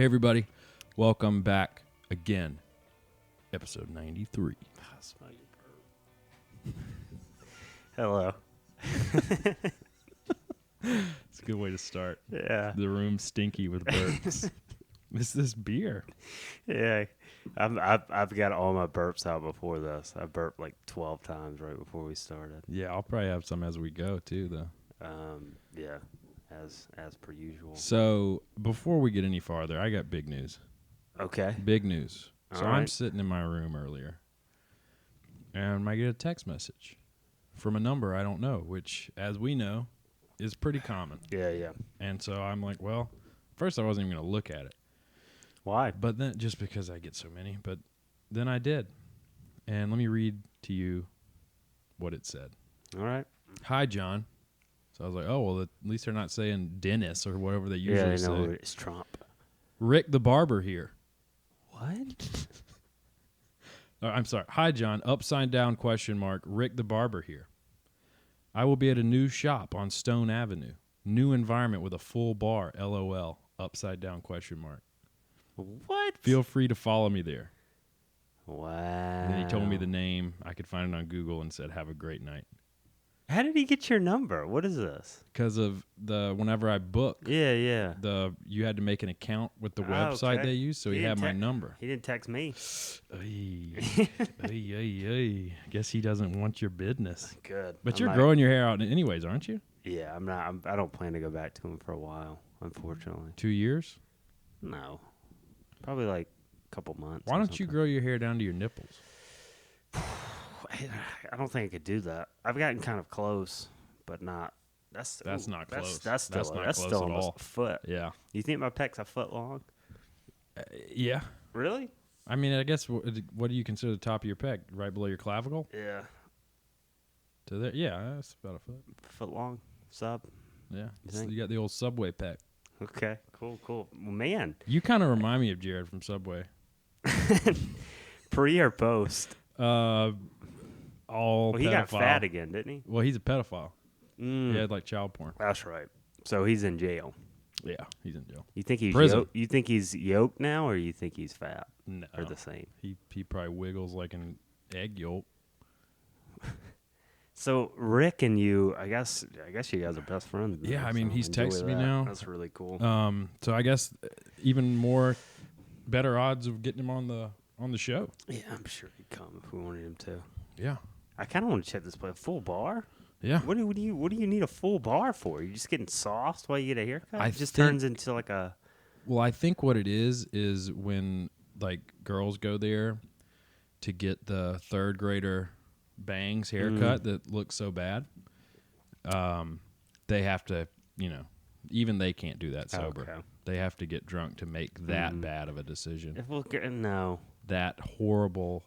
Hey, everybody. Welcome back again. Episode 93. Hello. It's a good way to start. Yeah. The room's stinky with burps. It's this beer. Yeah. I've got all my burps out before this. I burped like 12 times right before we started. Yeah, I'll probably have some as we go, too, though. Yeah. As per usual. So, before we get any farther, I got big news. Okay. Big news. So, All I'm right. sitting in my room earlier, and I get a text message from a number I don't know, which, as we know, is pretty common. Yeah. And so I'm like, well, first I wasn't even going to look at it. Why? But then, just because I get so many, but then I did. And let me read to you what it said. All right. Hi, John. So I was like, oh, well, at least they're not saying Dennis or whatever they usually Yeah, say. I know it's Trump. Rick the barber here. What? I'm sorry. Hi, John. Upside down ? Rick the barber here. I will be at a new shop on Stone Avenue. New environment with a full bar. LOL. Upside down ? What? Feel free to follow me there. Wow. And then he told me the name. I could find it on Google and said, have a great night. How did he get your number? What is this? Because of whenever I book, Yeah. you had to make an account with the Oh, website okay. they use, so he had my number. He didn't text me. Ay. Guess he doesn't want your business. Good. But you're growing your hair out anyways, aren't you? Yeah, I'm not. I don't plan to go back to him for a while, unfortunately. 2 years? No. Probably like a couple months. Why don't you grow your hair down to your nipples? I don't think I could do that. I've gotten kind of close, but not. That's not close. That's still not that's close still at almost all. a foot. Yeah. You think my pec's a foot long? Yeah. Really? I mean, I guess, what do you consider the top of your pec? Right below your clavicle? Yeah. To there? Yeah, that's about a foot. Foot long, sub. Yeah. You So think? you got the old Subway pec. Okay. Cool. Well, man. You kind of remind me of Jared from Subway. Pre or post? All Well, he got pedophile. fat again, didn't he? Well, he's a pedophile. Mm. He had like child porn. That's right. So he's in jail. Yeah, he's in jail. You think he's Prison. you think he's yoked now, or you think he's fat, No, or the same? he probably wiggles like an egg yolk. So Rick and you, I guess you guys are best friends. now, Yeah, I mean, so he's enjoy texted me that. now. That's really cool. So I guess even more better odds of getting him on the show. Yeah, I'm sure he'd come if we wanted him to. Yeah, I kind of want to check this place. Full bar? yeah. What do you need a full bar for? You just getting sauced while you get a haircut? I It just think- turns into like a. Well, I think what it is when like girls go there to get the third grader bangs haircut that looks so bad. They have to, even they can't do that sober. Okay. They have to get drunk to make that bad of a decision. If we'll get, no. That horrible,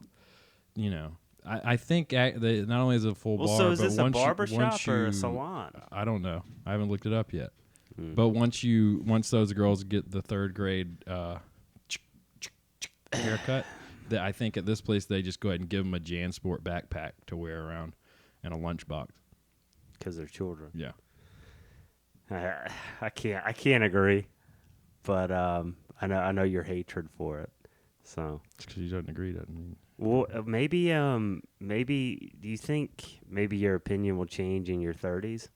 I think not only is it a full Well, bar, so is but this a once barber once shop or you- a salon? I don't know. I haven't looked it up yet. But once those girls get the third grade haircut, I think at this place they just go ahead and give them a JanSport backpack to wear around and a lunchbox. Because they're children. Yeah. I can't agree, but I know your hatred for it. So Just because you don't agree doesn't mean. well, maybe do you think maybe your opinion will change in your 30s?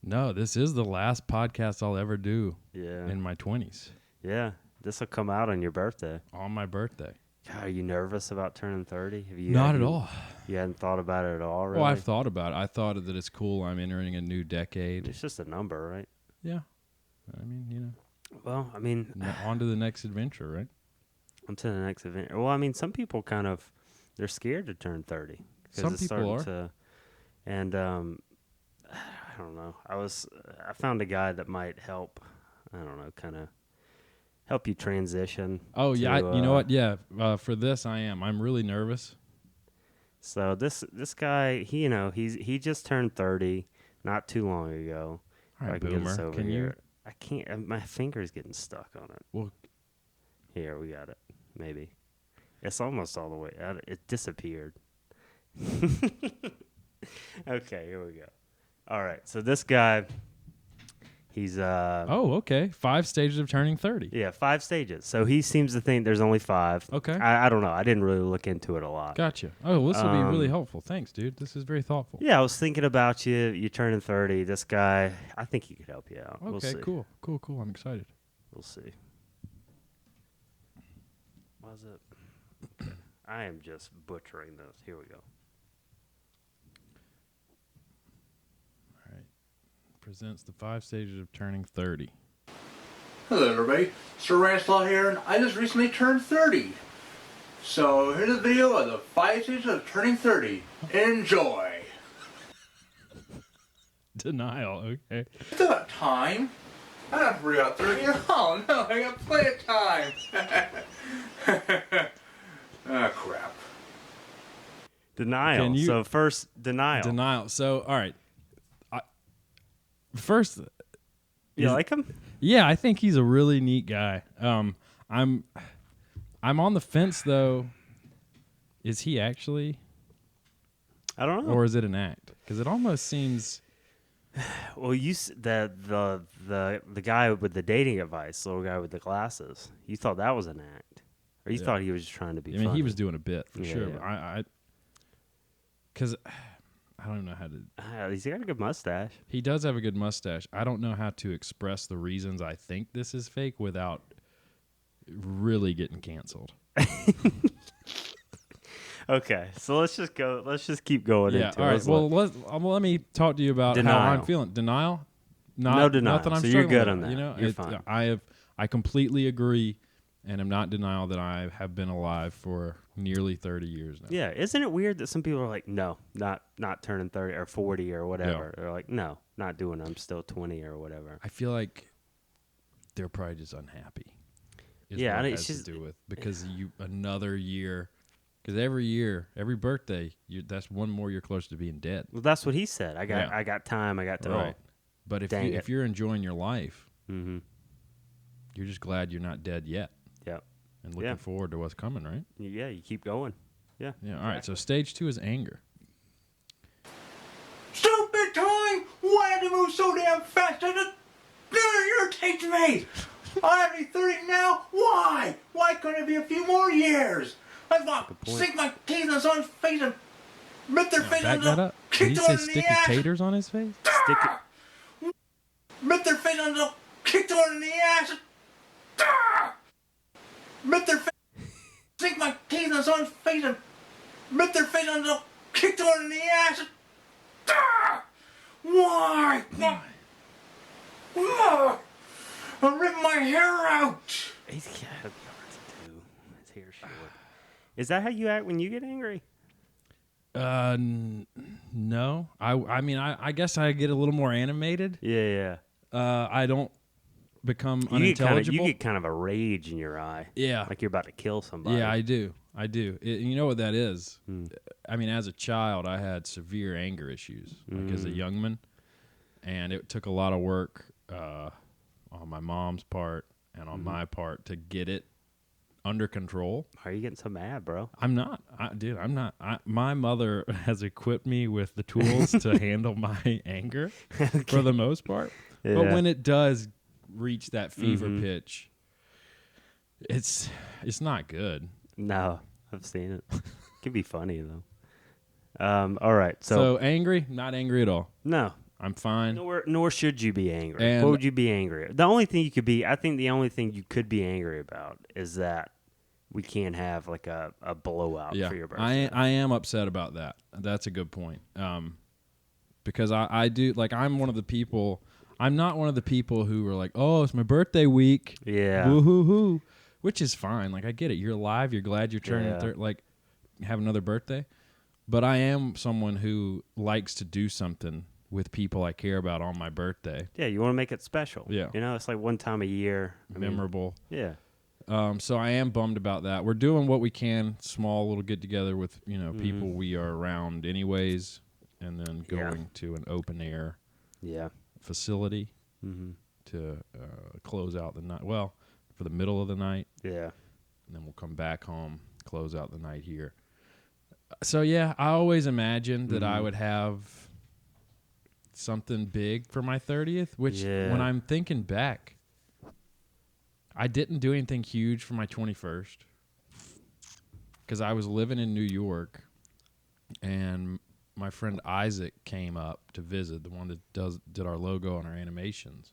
No, this is the last podcast I'll ever do Yeah, in my 20s yeah. This will come out on your birthday. on my birthday. God, are you nervous about turning 30? Have you? Not at all. You hadn't thought about it at all, really? Well, I've thought about it. I thought that it's cool. I'm entering a new decade. It's just a number, right? Yeah. I mean, Well, I mean, on to the next adventure, right? on to the next event. Well, I mean, some people they're scared to turn 30. 'Cause Some it's people starting are. And I don't know. I found a guy that might help. I don't know, kind of help you transition. Oh, yeah. to, You know what? Yeah. For this, I'm really nervous. So this guy, he just turned 30 not too long ago. All If right, I can get this boomer. over Can here. I can't. My finger's getting stuck on it. Well, Here, we got it. Maybe. It's almost all the way out. It disappeared. Okay, here we go. All right, so this guy, He's Oh, okay. 5 stages of turning 30. yeah, 5 stages. So he seems to think there's only 5. Okay. I don't know. I didn't really look into it a lot. Gotcha. Oh, this will be really helpful. Thanks, dude. This is very thoughtful. Yeah, I was thinking about you. You're turning 30. This guy, I think he could help you out. We'll Okay, see. cool. I'm excited. We'll see. Was it? Okay. I am just butchering this. Here we go. All right. Presents the 5 stages of turning 30. Hello everybody, Sir Rancelot here, and I just recently turned 30. So here's a video of the 5 stages of turning 30. Enjoy! Denial, okay. It's about time. I don't have to worry about 30. Oh no, I got plenty of time. Ah, crap. Denial. So first, denial. Denial. So, all right. First, You like him? yeah, I think he's a really neat guy. I'm on the fence though. Is he actually, I don't know. or is it an act? Because it almost seems. Well, the guy with the dating advice, the little guy with the glasses. You thought that was an act, or you thought he was just trying to be? I mean, funny? he was doing a bit for Yeah, sure. yeah. But because I don't know how to. He's got a good mustache. He does have a good mustache. I don't know how to express the reasons I think this is fake without really getting canceled. Okay, so let's just go. Let's just keep going. Yeah. into All it. right. Let's Well, look. let me talk to you about how Denial. I'm feeling. Denial. No denial. Nothing I'm So you're struggling good with, on that. You know, You're fine. I completely agree, and am not denial that I have been alive for nearly 30 years now. Yeah, isn't it weird that some people are like, no, not turning 30 or 40 or whatever. They're like, no, not doing it. I'm still 20 or whatever. I feel like they're probably just unhappy. Is Yeah, what and it it's has just- to do with because another year. Because every year, every birthday, that's one more year closer to being dead. Well, that's what he said. I got time. I got to. Right. But dang if you're enjoying your life, Mm-hmm. you're just glad you're not dead yet. Yeah. And looking forward to what's coming, right? Yeah, you keep going. Yeah. Yeah. All right. So stage 2 is anger. Stupid time! Why did you move so damn fast? It irritates me! I'm only 30 now. Why? Why couldn't it be a few more years? I thought, sink my teeth in someone's face and rip their face Back on that the up. Did he kick say them in stick the his ass. taters on his face? Stick it. Rip their face on the kick them in the ass. Rip their face. Sink my teeth in someone's face and rip their face on the kick them in the ass. Why? Why? I'm ripping my hair out. He's got to be hard to do. His hair's short. Is that how you act when you get angry? No. I mean, I guess I get a little more animated. Yeah. I don't become You unintelligible. get kind of a rage in your eye. Yeah. Like you're about to kill somebody. Yeah, I do. You know what that is? I mean, as a child, I had severe anger issues, like as a young man, and it took a lot of work on my mom's part and on my part to get it under control. Why are you getting so mad, bro? I'm not. I'm not. My mother has equipped me with the tools to handle my anger for the most part. Yeah. But when it does reach that fever pitch, it's not good. No, I've seen it. Could be funny though. All right. So angry? Not angry at all. No. I'm fine. Nor should you be angry. And- what would you be angry at? The only thing you could be, I think the only thing you could be angry about is that we can't have like a blowout Yeah, for your birthday. I am upset about that. That's a good point. Because I do, like, I'm one of the people, I'm not one of the people who are like, oh, it's my birthday week. Yeah. Woo-hoo-hoo. Which is fine. Like, I get it. You're alive. You're glad you're turning Yeah. like, have another birthday. But I am someone who likes to do something with people I care about on my birthday. Yeah, you want to make it special. Yeah. You know, it's like one time a year. I mean, Memorable. yeah. So I am bummed about that. We're doing what we can, small little get together with people we are around anyways, and then going to an open air Yeah. facility Mm-hmm. to close out the night. Well, for the middle of the night, Yeah. and then we'll come back home, close out the night here. So yeah, I always imagined that I would have something big for my 30th, which Yeah. when I'm thinking back, I didn't do anything huge for my 21st because I was living in New York, and my friend Isaac came up to visit, the one that did our logo and our animations.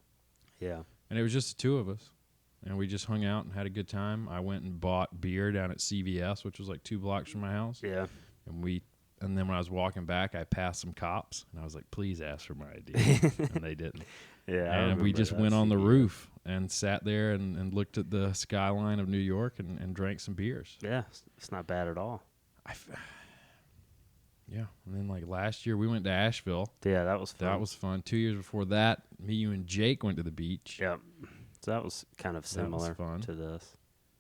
Yeah. And it was just the two of us. And we just hung out and had a good time. I went and bought beer down at CVS, which was like 2 blocks from my house. Yeah. And then when I was walking back, I passed some cops, and I was like, please ask for my ID. And they didn't. Yeah. I And we remember just that went on the CVS. roof and sat there and looked at the skyline of New York and drank some beers. Yeah. It's not bad at all. Yeah. And then like last year, we went to Asheville. Yeah, that was fun. That was fun. 2 years before that, me, you, and Jake went to the beach. Yep. So that was kind of That was similar fun. to this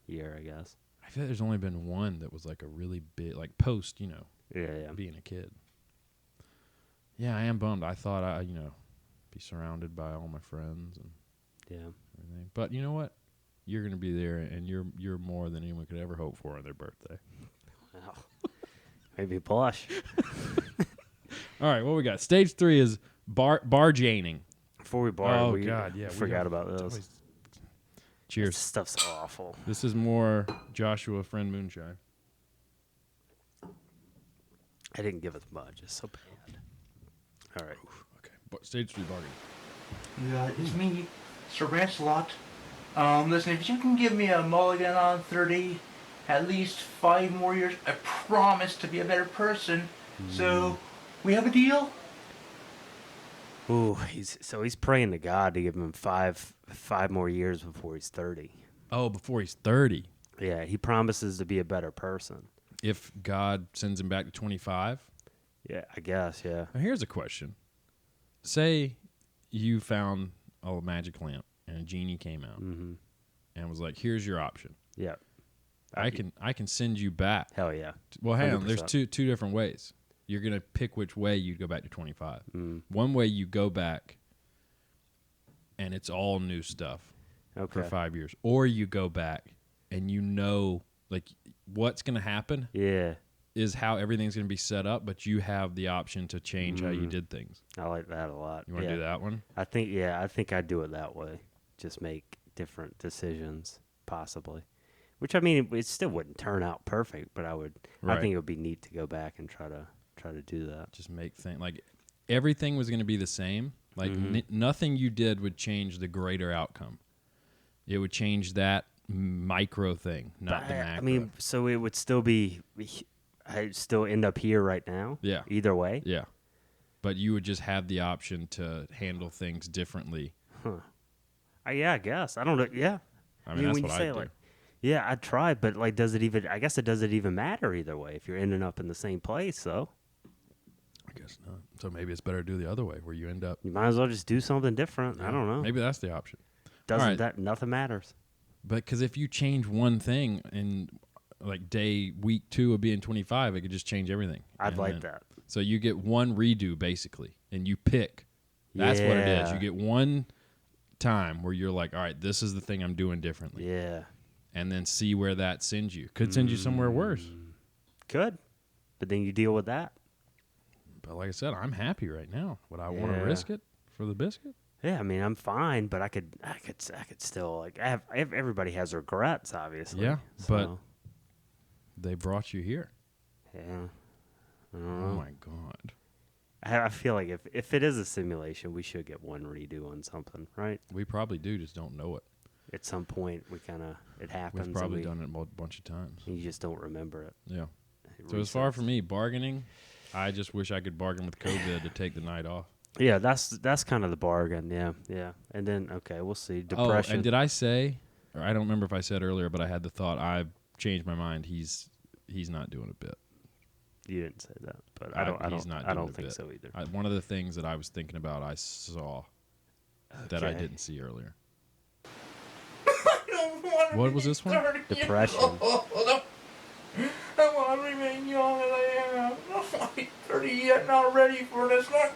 year, I guess. I feel like there's only been one that was like a really big, like post, Yeah. being a kid. Yeah, I am bummed. I thought I, be surrounded by all my friends and Yeah. everything. But you know what? You're going to be there, and you're more than anyone could ever hope for on their birthday. Well, maybe blush. All right, what we got? Stage 3 is bargaining. Before we bar, Oh, we God, yeah, we forgot got- about this. always- Cheers. This stuff's awful. This is more Joshua Friend Moonshine. I didn't give it much. It's so bad. All right. Okay, stage 3 bargaining. Yeah, it's me, Sir Lancelot. Listen, if you can give me a mulligan on 30, at least 5 more years, I promise to be a better person. So, we have a deal? Ooh, he's praying to God to give him five more years before he's 30. Oh, before he's 30. Yeah, he promises to be a better person. If God sends him back to 25. Yeah, I guess, yeah. Now, here's a question. Say you found a magic lamp and a genie came out Mm-hmm. and was like, "Here's your option. Yeah. I can send you back." Hell yeah. Well, hang on. There's 100%. two different ways. You're gonna pick which way you go back to 25. Mm. One way you go back, and it's all new stuff Okay. for 5 years, or you go back and like what's gonna happen Yeah, is how everything's gonna be set up, but you have the option to change how you did things. I like that a lot. You want to yeah. do that one? I think I'd do it that way. Just make different decisions, possibly. Which, I mean, it still wouldn't turn out perfect, but I Right. think it would be neat to go back and try to do that. Just make things like everything was going to be the same. Like nothing you did would change the greater outcome. It would change that micro thing, not the macro. I mean, so it would still be, I'd still end up here right now. Yeah. Either way. Yeah. But you would just have the option to handle things differently. Yeah, I guess. I don't know. Yeah. I mean, that's when what you I say do. like, yeah, I'd try, but like, does it even? I guess it doesn't even matter either way if you're ending up in the same place. So I guess not. So maybe it's better to do the other way, where you end up. you might as well just do something different. I don't know. Maybe that's the option. Doesn't Alright. that nothing matters? But because if you change one thing in like week 2 of being 25, it could just change everything. I'd And like then- that. So you get one redo basically, and you pick. That's what it is. Yeah. You get one time where you're like, all right, this is the thing I'm doing differently, Yeah. and then see where that sends you. Could send you somewhere worse. Good. But then you deal with that. But like I said, I'm happy right now. Would I want to Yeah. risk it for the biscuit? Yeah, I mean, I'm fine, but I could still like. Everybody has regrets, obviously. Yeah, but so, they brought you here. yeah. I don't Oh know. my God. I feel like if it is a simulation, we should get one redo on something, right? We probably do, just don't know it. At some point, it happens. We've probably and done it a bunch of times. you just don't remember it. Yeah. It So as far resets. for me, bargaining, I just wish I could bargain with COVID to take the night off. Yeah, that's kind of the bargain. Yeah. And then we'll see. Depression. Oh, and did I say, or I don't remember if I said earlier, but I had the thought, I've changed my mind. He's not doing a bit. You didn't say that, but I don't he's not I doing don't a think bit. so either. One of the things that I was thinking about, I saw that I Okay. didn't see earlier. I don't want to What be was this one? 30 years Depression. old. I want to remain young as I am. I'm not 30 yet, not ready for this. I'm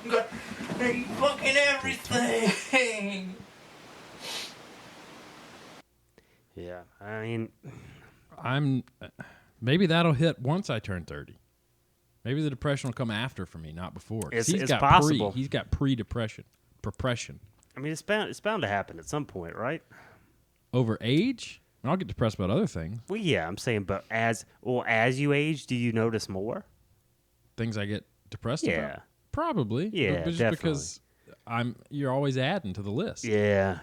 gonna eat fucking everything. Yeah, I mean, I'm maybe that'll hit once I turn 30. Maybe the depression will come after for me, not before. 'Cause It's possible. He's got pre-depression. Repression. I mean, it's bound to happen at some point, right? Over age? And I'll get depressed about other things. Well, yeah, I'm saying, but as you age, do you notice more? Things I get depressed Yeah. about? Probably. Yeah, but just definitely. because you're always adding to the list. Yeah.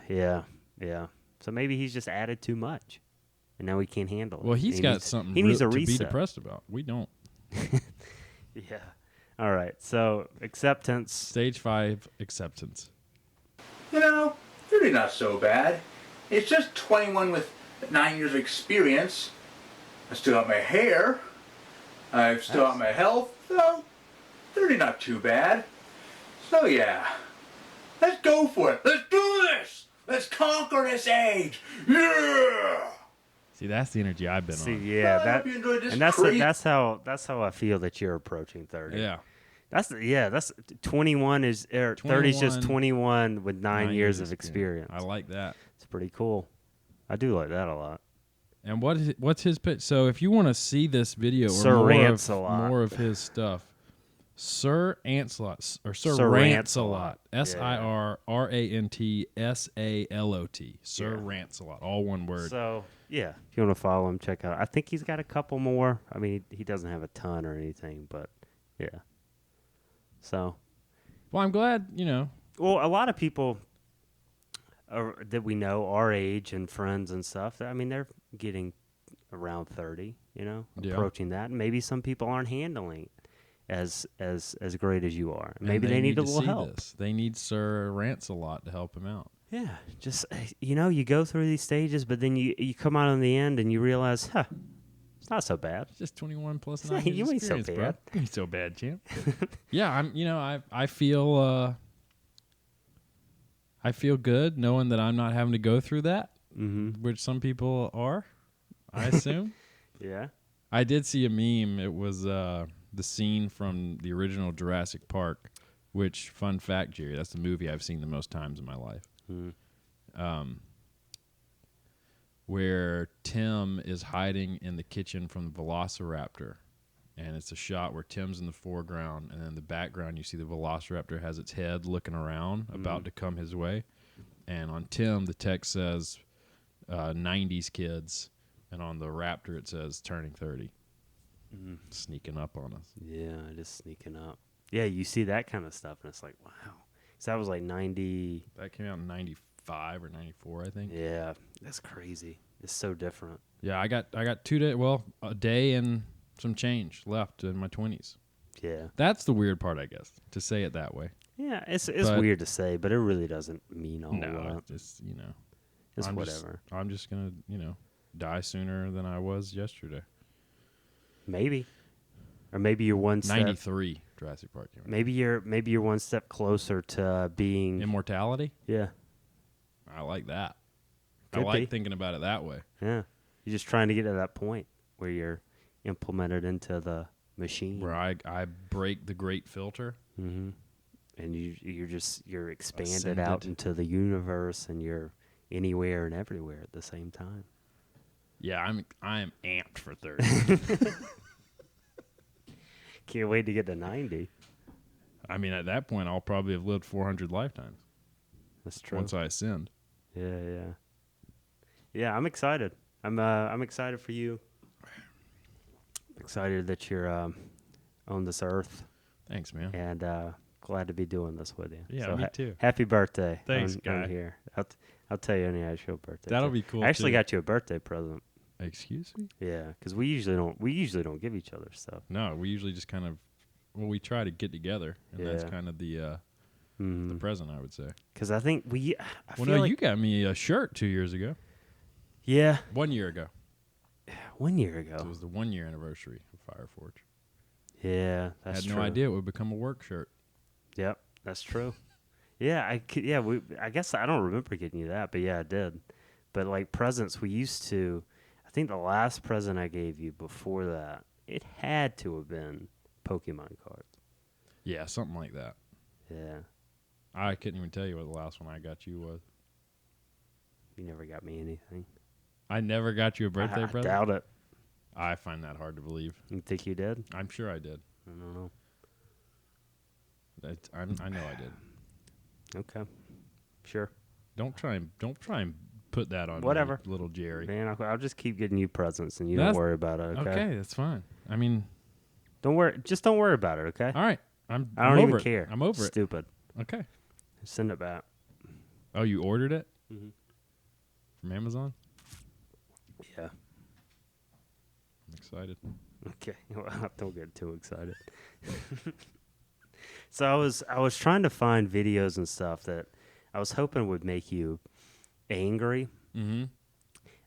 So maybe he's just added too much, and now he can't handle it. Well, he's He got needs- something He needs a to be reset. depressed about. We don't. Yeah. All right. So acceptance. Stage 5, acceptance. You know, really not so bad. It's just 21 with 9 years of experience. I still have my hair. I've still got my health. So, really not too bad. So yeah, let's go for it. Let's do this. Let's conquer this age. Yeah. See, that's the energy I've been See, on. yeah, I that hope you enjoyed this and that's treat. that's how I feel that you're approaching 30. Yeah. That's 21 is 30 is just 21 21 with 9 years of experience. I like that. It's pretty cool. I do like that a lot. And what's his pitch? So if you want to see this video or Sir Rancelot. more of his stuff, Sir Rancelot or Sir Sir Rancelot, Rancelot. SirRancelot, Sir Yeah. Rancelot, all one word. So, yeah, if you want to follow him, check out. I think he's got a couple more. I mean, he doesn't have a ton or anything, but yeah. So, Well, I'm glad, well, a lot of people that we know our age and friends and stuff, I mean, they're getting around 30, Yeah. approaching that. And maybe some people aren't handling it as great as you are. and Maybe they need a little see help. this. They need Sir Rancelot to help him out. Yeah, just you go through these stages, but then you come out on the end and you realize, it's not so bad. It's just 21 plus Yeah, 9 years you ain't so experience, bro. bad. You ain't so bad, champ. Yeah, I feel I feel good knowing that I'm not having to go through that, which some people are, I assume. Yeah. I did see a meme. It was the scene from the original Jurassic Park, which, fun fact, Jerry, that's the movie I've seen the most times in my life. Where Tim is hiding in the kitchen from the Velociraptor. And it's a shot where Tim's in the foreground, and in the background you see the Velociraptor has its head looking around, about to come his way. And on Tim, the text says 90s kids, and on the Raptor it says turning 30. Sneaking up on us. Yeah, just sneaking up. Yeah, you see that kind of stuff, and it's like, wow. So that was like 90. That came out in 95 or 94, I think. Yeah, that's crazy. It's so different. Yeah, I got 2 days, a day and some change left in my 20s. Yeah. That's the weird part, I guess, to say it that way. Yeah, it's But- weird to say, but it really doesn't mean a whole lot. It's, It's I'm whatever. I'm just going to, die sooner than I was yesterday. Maybe. Or maybe you're one step 93 Jurassic Park came out. maybe you're one step closer to being Immortality? Yeah. I like that. Could I like be. thinking about it that way. Yeah. You're just trying to get to that point where you're implemented into the machine. Where I break the great filter. And you're expanded Ascended. out into the universe, and you're anywhere and everywhere at the same time. Yeah, I am amped for 30. Can't wait to get to 90. I mean, at that point, I'll probably have lived 400 lifetimes That's true. once I ascend. Yeah, I'm excited. I'm excited for you. Excited that you're on this earth, Thanks, man. and glad to be doing this with you. Yeah, So me too. Happy birthday! Thanks, on guy. here. I'll tell you on the actual birthday. That'll too. be cool, I actually too. got you a birthday present. Excuse me? Yeah, because we usually don't give each other stuff. No, we usually just kind of, we try to get together, and that's Yeah. kind of the present, I would say. Because I think I Well, feel no, like you got me a shirt 2 years ago. yeah, 1 year ago. 1 year ago. So it was the 1 year anniversary of Fireforge. Yeah, I that's had true. no idea it would become a work shirt. Yep, that's true. Yeah, I guess I don't remember getting you that, but yeah, I did. But like presents, we used to. I think the last present I gave you before that, it had to have been Pokemon cards. Yeah, something like that. Yeah, I couldn't even tell you what the last one I got you was. you never got me anything. I never got you a birthday I present? doubt it. I find that hard to believe. You think you did? I'm sure I did. don't know. I know I did. Okay, sure. Don't try and put that on Whatever. me, little Jerry. Man, I'll just keep getting you presents, and you That's- don't worry about it. Okay? Okay, that's fine. I mean, Don't worry. Just don't worry about it. Okay. all right. I I'm don't over even it. care. I'm over it. Stupid. Okay. Send it back. Oh, you ordered it Mm-hmm. from Amazon? Yeah. I'm excited. Okay. Well, don't get too excited. So I was trying to find videos and stuff that I was hoping would make you angry. Mm-hmm.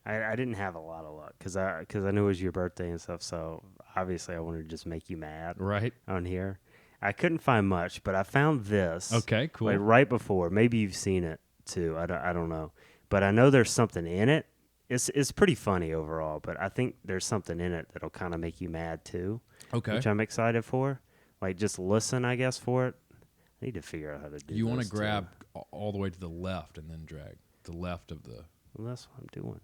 I didn't have a lot of luck because I knew it was your birthday and stuff. So obviously I wanted to just make you mad Right. on here. I couldn't find much, but I found this. Okay. Cool. Like right before. Maybe you've seen it too. I don't know, but I know there's something in it. It's pretty funny overall, but I think there's something in it that'll kind of make you mad too. Okay. Which I'm excited for. Like just listen, I guess, for it. I need to figure out how to do. You want to this, too. grab all the way to the left and then drag the left of the. Well, that's what I'm doing.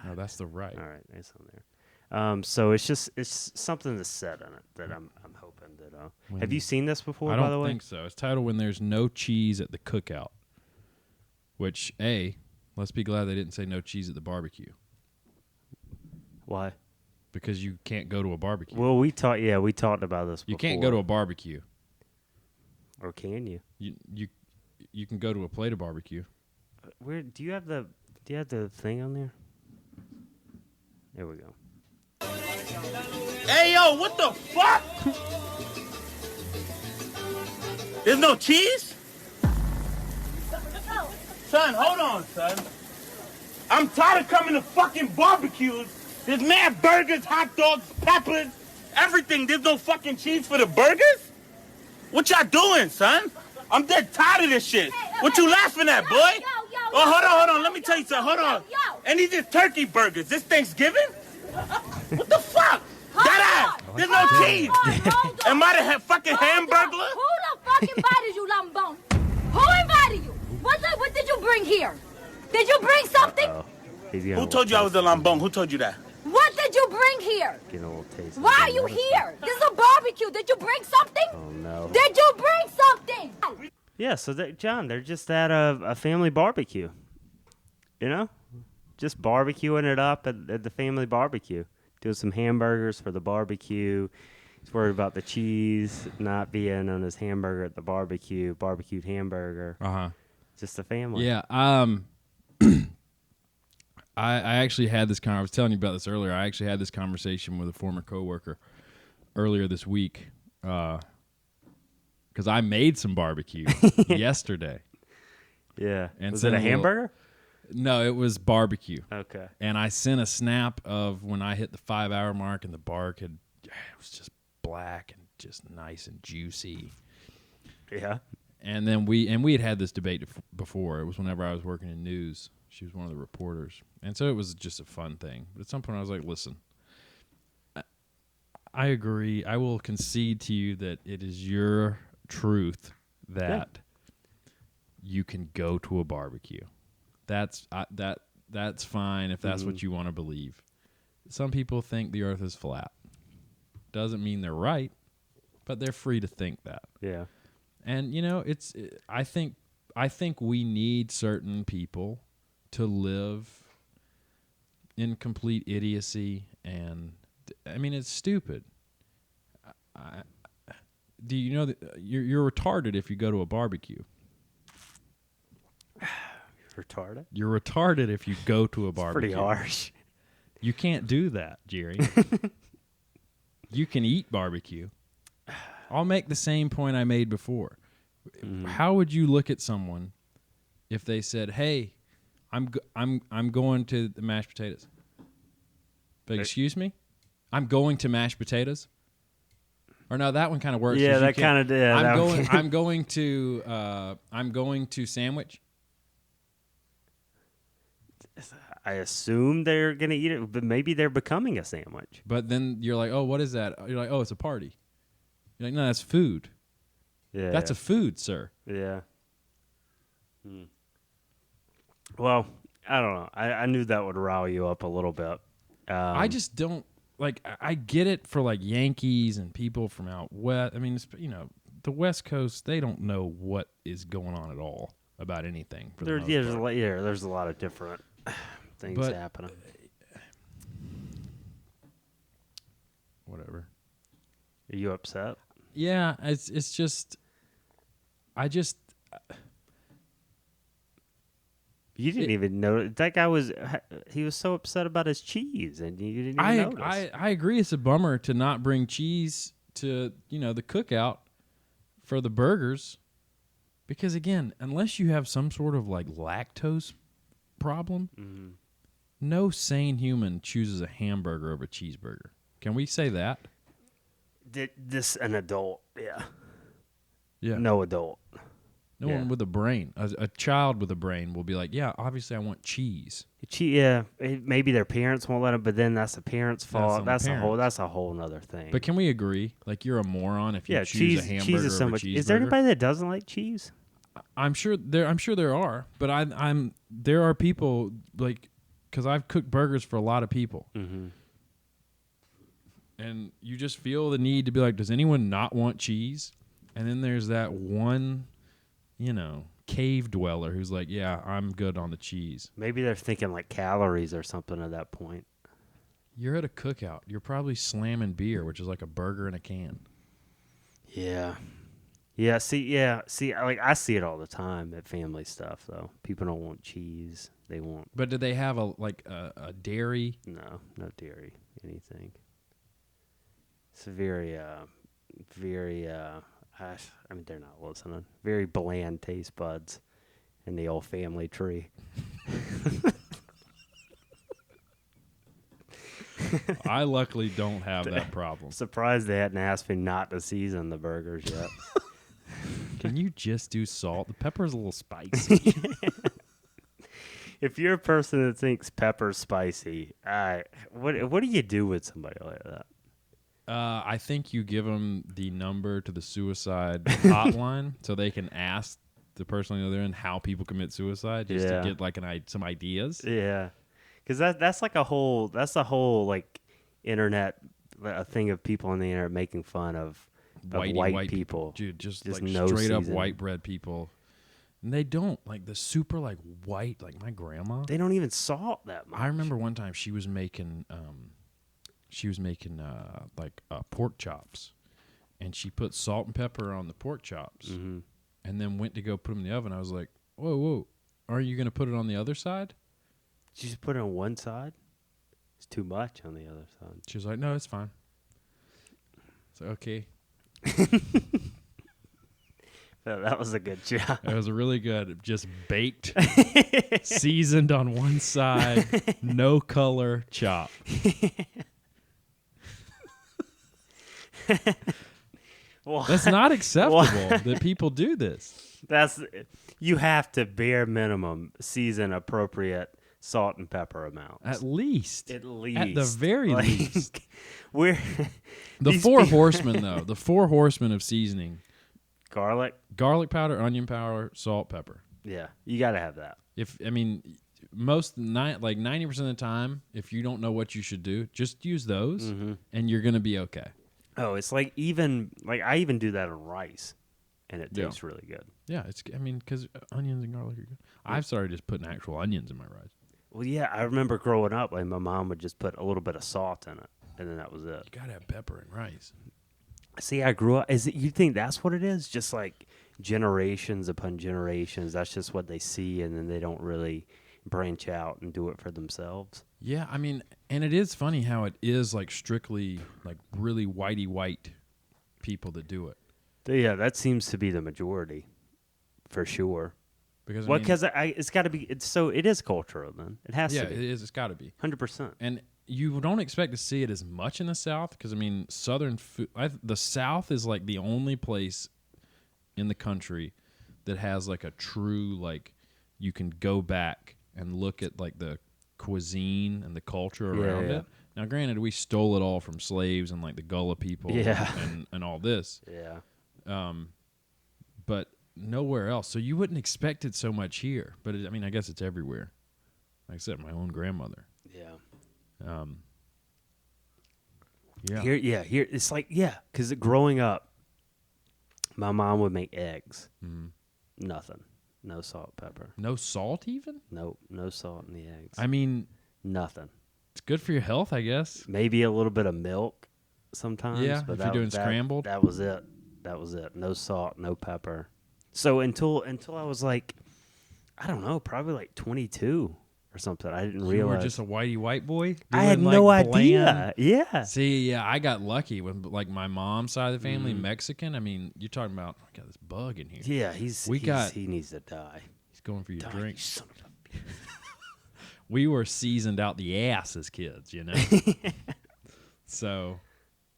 No, that's the right. All right, it's on there. So it's something that's said in it that I'm hoping that. Have you seen this before? I by the don't way, think so. It's titled "When There's No Cheese at the Cookout," which let's be glad they didn't say no cheese at the barbecue why? because you can't go to a barbecue. Well, we talked about this. You before. can't go to a barbecue. Or can you? You can go to a plate of barbecue. Where do you have the thing on there? There we go. Hey, yo, what the fuck? There's no cheese? Son, hold on, son. I'm tired of coming to fucking barbecues. There's mad burgers, hot dogs, peppers, everything. There's no fucking cheese for the burgers? What y'all doing, son? I'm dead tired of this shit. What you laughing at, boy? Oh, hold on. Let me tell you something. Hold on. And these is turkey burgers. This Thanksgiving? What the fuck? That ass. There's no cheese. Am I the fucking hamburglar? Who the fuck invited you, Lambone? Who invited you? What did you bring here? Did you bring something? Who told you I was the lambong? Who told you that? What did you bring here? Getting a little taste. Why are you here? This is a barbecue. Did you bring something? Oh no. Did you bring something? Yeah, so John, they're just at a family barbecue. You know? Just barbecuing it up at the family barbecue. Doing some hamburgers for the barbecue. He's worried about the cheese not being on his hamburger at the barbecue, barbecued hamburger. Just a family. Yeah. I actually had this I was telling you about this earlier. I actually had this conversation with a former coworker earlier this week because I made some barbecue yesterday. Yeah. And was sent it a a little- hamburger? No, it was barbecue. Okay. And I sent a snap of when I hit the 5-hour mark and the bark it was just black and just nice and juicy. Yeah. And then we had this debate before. It was whenever I was working in news. She was one of the reporters. And so it was just a fun thing. But at some point I was like, listen, I agree. I will concede to you that it is your truth that you can go to a barbecue. That's fine if that's what you want to believe. Some people think the earth is flat. Doesn't mean they're right, but they're free to think that. Yeah. And I think we need certain people to live in complete idiocy, and I mean it's stupid. Do you know that you're retarded if you go to a barbecue? Retarded? You're retarded if you go to a barbecue. Pretty harsh. You can't do that, Jerry. You can eat barbecue. I'll make the same point I made before. How would you look at someone if they said, "Hey, I'm going to the mashed potatoes"? But excuse me, I'm going to mashed potatoes. Or no, that one kind of works. Yeah, 'cause you that can't- kind of did. I'm going to sandwich. I assume they're gonna eat it, but maybe they're becoming a sandwich. But then you're like, oh, what is that? You're like, oh, it's a party. You're like, no, that's food. Yeah, That's a food, sir. yeah. Well, I don't know. I knew that would rile you up a little bit. I just don't. like I get it for like Yankees and people from out west. I mean, the West Coast, they don't know what is going on at all about anything. For the most part. There's a lot of different things happening. Whatever. Are you upset? Yeah, it's just, You didn't even know that guy was. He was so upset about his cheese, and you didn't even notice. I agree. It's a bummer to not bring cheese to the cookout for the burgers, because again, unless you have some sort of like lactose problem, no sane human chooses a hamburger over a cheeseburger. Can we say that? This an adult, yeah. Yeah. No adult. No one with a brain. A child with a brain will be like, yeah, obviously I want cheese. Yeah, maybe their parents won't let them, but then that's the parents' fault. That's a whole nother thing. But can we agree? Like, you're a moron if you choose a hamburger cheese is so over much. a cheeseburger. Is there anybody that doesn't like cheese? I'm sure there are, but there are people like, because I've cooked burgers for a lot of people, and you just feel the need to be like, does anyone not want cheese? And then there's that one, cave dweller who's like, yeah, I'm good on the cheese. Maybe they're thinking like calories or something at that point. You're at a cookout. You're probably slamming beer, which is like a burger in a can. Yeah. See, like I see it all the time at family stuff though. People don't want cheese. They want. But do they have a dairy? No dairy, anything. It's very, I mean, they're not listening. Very bland taste buds in the old family tree. I luckily don't have that problem. Surprised they hadn't asked me not to season the burgers yet. Can you just do salt? The pepper's a little spicy. If you're a person that thinks pepper's spicy, what do you do with somebody like that? I think you give them the number to the suicide hotline so they can ask the person on the other end how people commit suicide, just to get like some ideas. Yeah, because that's a whole like internet thing of people on the internet making fun of white people, dude, just like no straight up seasoning. white bread people. And they don't like the super like white, like my grandma. They don't even salt that much. I remember one time she was making pork chops, and she put salt and pepper on the pork chops, and then went to go put them in the oven. I was like, whoa, are you going to put it on the other side? Did you just put it on one side? It's too much on the other side. She was like, no, it's fine. It's like, okay. That was a good job. It was really good. Just baked, seasoned on one side, no color chop. Well, that's not acceptable that people do this. You have to bare minimum season appropriate salt and pepper amounts. At least. At the very least. We're the four horsemen though. The four horsemen of seasoning. Garlic powder, onion powder, salt, pepper. Yeah, you got to have that. Most 90% of the time, if you don't know what you should do, just use those, and you're gonna be okay. Oh, it's like I even do that on rice, and it tastes really good. Yeah, because onions and garlic are good. I've started just putting actual onions in my rice. Well, yeah, I remember growing up, like my mom would just put a little bit of salt in it, and then that was it. You gotta have pepper in rice. See, I grew up. You think that's what it is? Just like generations upon generations. That's just what they see, and then they don't really branch out and do it for themselves. Yeah, and it is funny how it is like strictly like really whitey white people that do it. Yeah, that seems to be the majority, for sure. Because it's got to be. It is cultural then. It has to be. Yeah, it is. It's got to be 100%. And you don't expect to see it as much in the South because Southern food. The South is like the only place in the country that has like a true like you can go back and look at like the cuisine and the culture around it. Now, granted, we stole it all from slaves and like the Gullah people and all this. Yeah. But nowhere else. So you wouldn't expect it so much here. But I guess it's everywhere. Except my own grandmother. Yeah. Yeah. Here. It's like, because growing up, my mom would make eggs. Nothing. No salt, pepper. No salt even? Nope. No salt in the eggs. I mean, Nothing. it's good for your health, I guess. Maybe a little bit of milk sometimes. Yeah, but if you're doing scrambled. That was it. No salt, no pepper. So until I was like, I don't know, probably like 22 or something. I didn't You realize. were just a whitey white boy? I had doing, no like, idea. bland- Yeah. See, yeah, I got lucky when, like, my mom's side of the family, Mexican. I mean, you're talking about, I got this bug in here. Yeah, he needs to die. He's going for your Die, drink. you son of a bitch. We were seasoned out the ass as kids, you know? So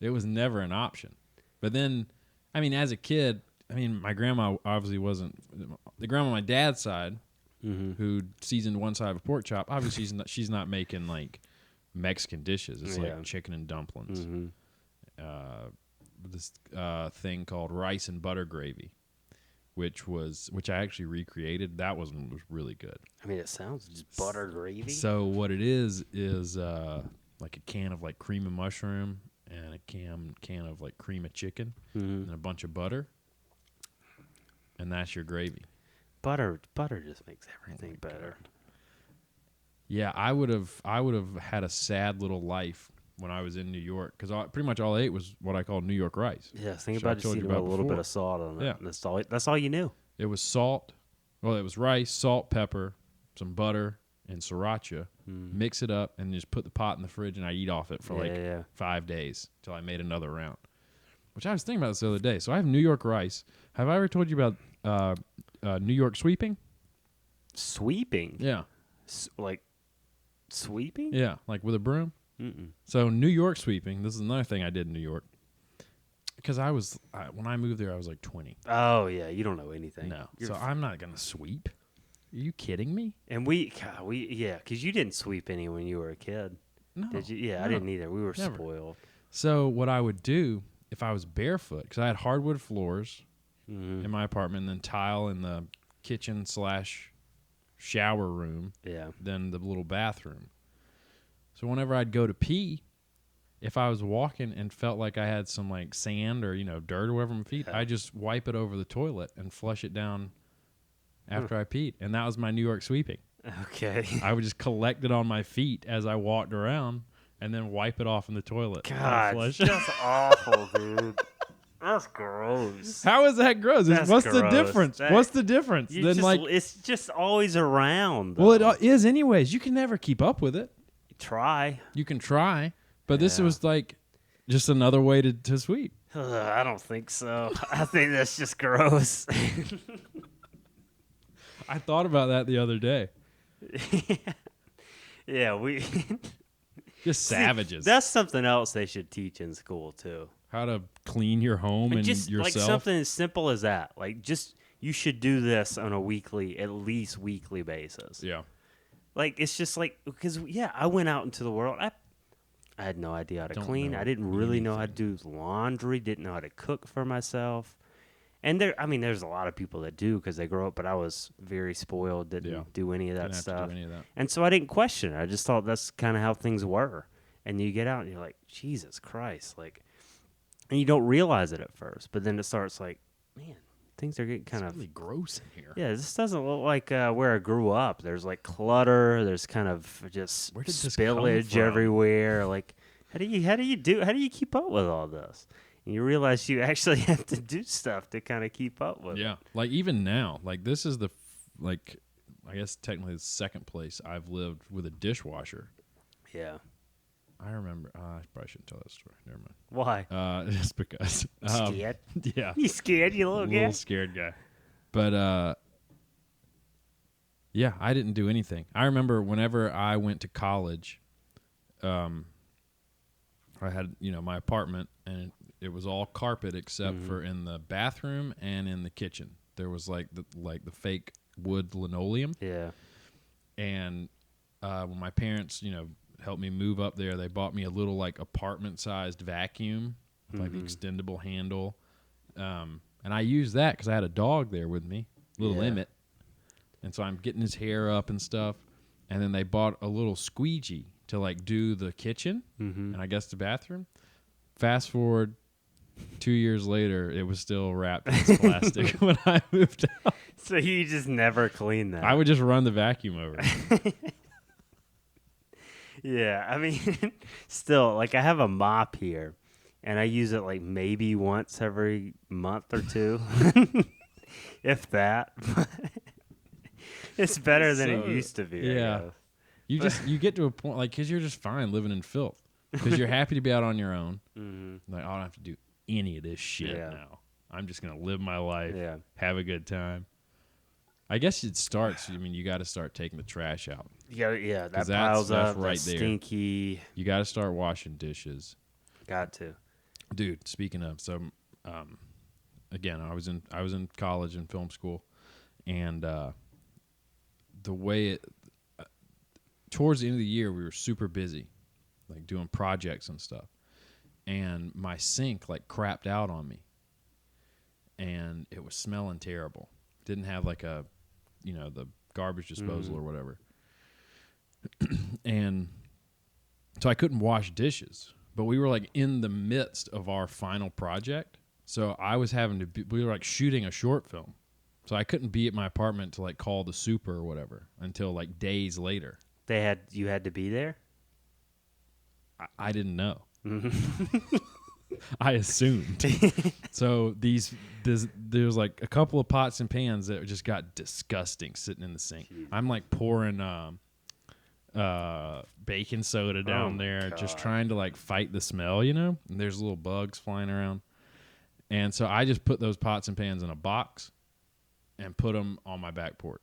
it was never an option. But then, I mean, as a kid, I mean, my grandma obviously wasn't the grandma on my dad's side, who seasoned one side of a pork chop. Obviously, she's not making like Mexican dishes. It's like chicken and dumplings. This thing called rice and butter gravy, which I actually recreated. That was really good. I mean, it sounds just butter gravy. So what it is like a can of like cream of mushroom and a can of like cream of chicken and a bunch of butter, and that's your gravy. Butter just makes everything better. Yeah, I would have had a sad little life when I was in New York because pretty much all I ate was what I call New York rice. Yeah, think Which I about just told you eating a about little bit before. of salt on it. Yeah. That's all you knew. It was salt. Well, it was rice, salt, pepper, some butter, and sriracha. Mix it up and just put the pot in the fridge, and I eat off it for 5 days till I made another round. Which I was thinking about this the other day. So I have New York rice. Have I ever told you about New York sweeping? Sweeping? Yeah. Like sweeping? Yeah, like with a broom. So New York sweeping. This is another thing I did in New York. Because when I moved there, I was like 20. Oh, yeah. You don't know anything. No. So I'm not going to sweep. Are you kidding me? And because you didn't sweep any when you were a kid. No. Did you? Yeah, no, I didn't either. We were never. spoiled. So what I would do if I was barefoot, because I had hardwood floors in my apartment, and then tile in the kitchen / shower room, then the little bathroom. So whenever I'd go to pee, if I was walking and felt like I had some like sand or dirt or whatever on my feet, I just wipe it over the toilet and flush it down after I peed, and that was my New York sweeping. Okay. I would just collect it on my feet as I walked around, and then wipe it off in the toilet. God, Flush. that's awful, dude. That's gross. How is that gross? That's What's the gross. difference? What's the difference? Then It's just always around. well, though. it is anyways. You can never keep up with it. Try. You can try, but this Yeah. was like just another way to sweep. I don't think so. I think that's just gross. I thought about that the other day. Yeah, we. Just savages. That's something else they should teach in school too. How to clean your home and Just yourself. like something as simple as that. Like you should do this on at least weekly basis. Yeah. Like it's just like because I went out into the world. I had no idea how to Don't clean. know I didn't really know how to do laundry. Didn't know how to cook for myself. And there's a lot of people that do because they grow up. But I was very spoiled. Didn't do any of that Didn't have stuff. to do any of that. And so I didn't question it. I just thought that's kind of how things were. And you get out and you're like, Jesus Christ, like, and you don't realize it at first. But then it starts like, man, things are getting kind It's of really gross in here. Yeah, this doesn't look like where I grew up. There's like clutter. There's kind of just Where did this come spillage from? everywhere. Like, how do you keep up with all this? And you realize you actually have to do stuff to kind of keep up with. Yeah. Like even now, like this is I guess technically the second place I've lived with a dishwasher. Yeah. I remember. I probably shouldn't tell that story. Never mind. Why? Just because. Scared? Yeah. You scared, you little guy? Little scared guy. But yeah, I didn't do anything. I remember whenever I went to college, I had my apartment, and it was all carpet except for in the bathroom and in the kitchen. There was like the fake wood linoleum. Yeah. And when my parents, helped me move up there, they bought me a little like apartment-sized vacuum with like the extendable handle. And I used that because I had a dog there with me, little Emmett. And so I'm getting his hair up and stuff. And then they bought a little squeegee to like do the kitchen and I guess the bathroom. fast forward 2 years later, it was still wrapped in this plastic when I moved out. So you just never cleaned that. I would just run the vacuum over it. Yeah, I mean, still, like, I have a mop here, and I use it, like, maybe once every month or two, if that. It's better than it used to be. Yeah. You get to a point, like, because you're just fine living in filth. Because you're happy to be out on your own. Mm-hmm. Like, I don't have to do any of this shit now. I'm just going to live my life, have a good time. I guess it starts, I mean, you got to start taking the trash out. That piles up, right that's there. Stinky. You got to start washing dishes. Got to. Dude, speaking of, so, again, I was in college and film school, and the way towards the end of the year, we were super busy, like doing projects and stuff, and my sink like crapped out on me, and it was smelling terrible. Didn't have like a, the garbage disposal or whatever. And so I couldn't wash dishes, but we were like in the midst of our final project. So I was we were like shooting a short film. So I couldn't be at my apartment to like call the super or whatever until like days later. You had to be there? I didn't know. I assumed. So there's like a couple of pots and pans that just got disgusting sitting in the sink. Jeez. I'm like pouring baking soda down there, God. Just trying to like fight the smell, And there's little bugs flying around. And so I just put those pots and pans in a box and put them on my back porch.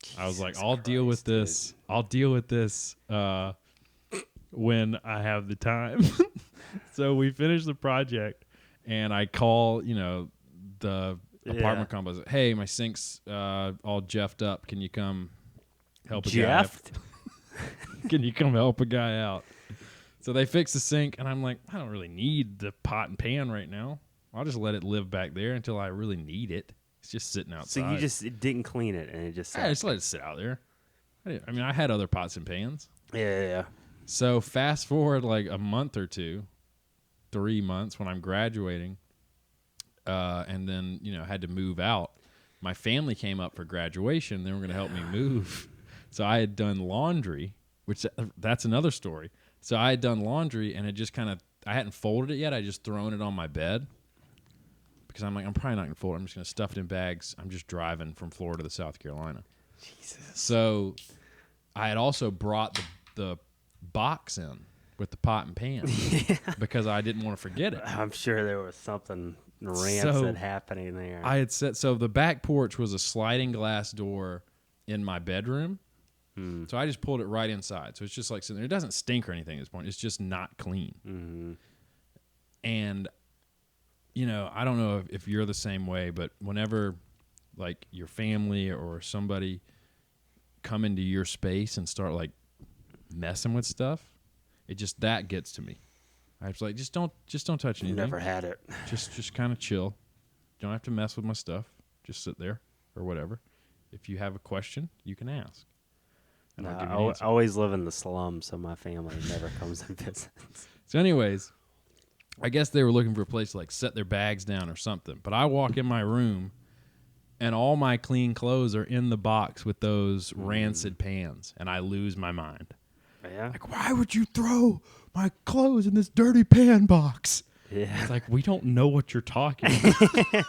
Jesus I was like, I'll deal with this. Dude. I'll deal with this when I have the time. So we finished the project, and I call, the apartment complex. Hey, my sink's all jeffed up. Can you come help a guy out? Can you come help a guy out? So they fix the sink, and I'm like, I don't really need the pot and pan right now. I'll just let it live back there until I really need it. It's just sitting outside. So you just didn't clean it, and it just sat I just let it sit out there. I mean, I had other pots and pans. Yeah. So fast forward like a month or two, 3 months when I'm graduating, and then, had to move out. My family came up for graduation. They were going to help me move. So I had done laundry, which that's another story. So I had done laundry, and it just I hadn't folded it yet. I just thrown it on my bed because I'm like, I'm probably not going to fold it. I'm just going to stuff it in bags. I'm just driving from Florida to South Carolina. Jesus. So I had also brought the box in with the pot and pan because I didn't want to forget it. I'm sure there was something rancid happening there. I had said, so the back porch was a sliding glass door in my bedroom. So I just pulled it right inside. So it's just like sitting there. It doesn't stink or anything at this point. It's just not clean. Mm-hmm. And, I don't know if you're the same way, but whenever like your family or somebody come into your space and start like messing with stuff, that gets to me. I was like, just don't touch anything. Never had it. Just kind of chill. Don't have to mess with my stuff. Just sit there or whatever. If you have a question, you can ask. And I'll give you an answer. I always live in the slums, so my family never comes and visits. So anyways, I guess they were looking for a place to like set their bags down or something. But I walk in my room, and all my clean clothes are in the box with those rancid pans, and I lose my mind. Yeah. Like, why would you throw my clothes in this dirty pan box? Yeah. It's like, we don't know what you're talking about.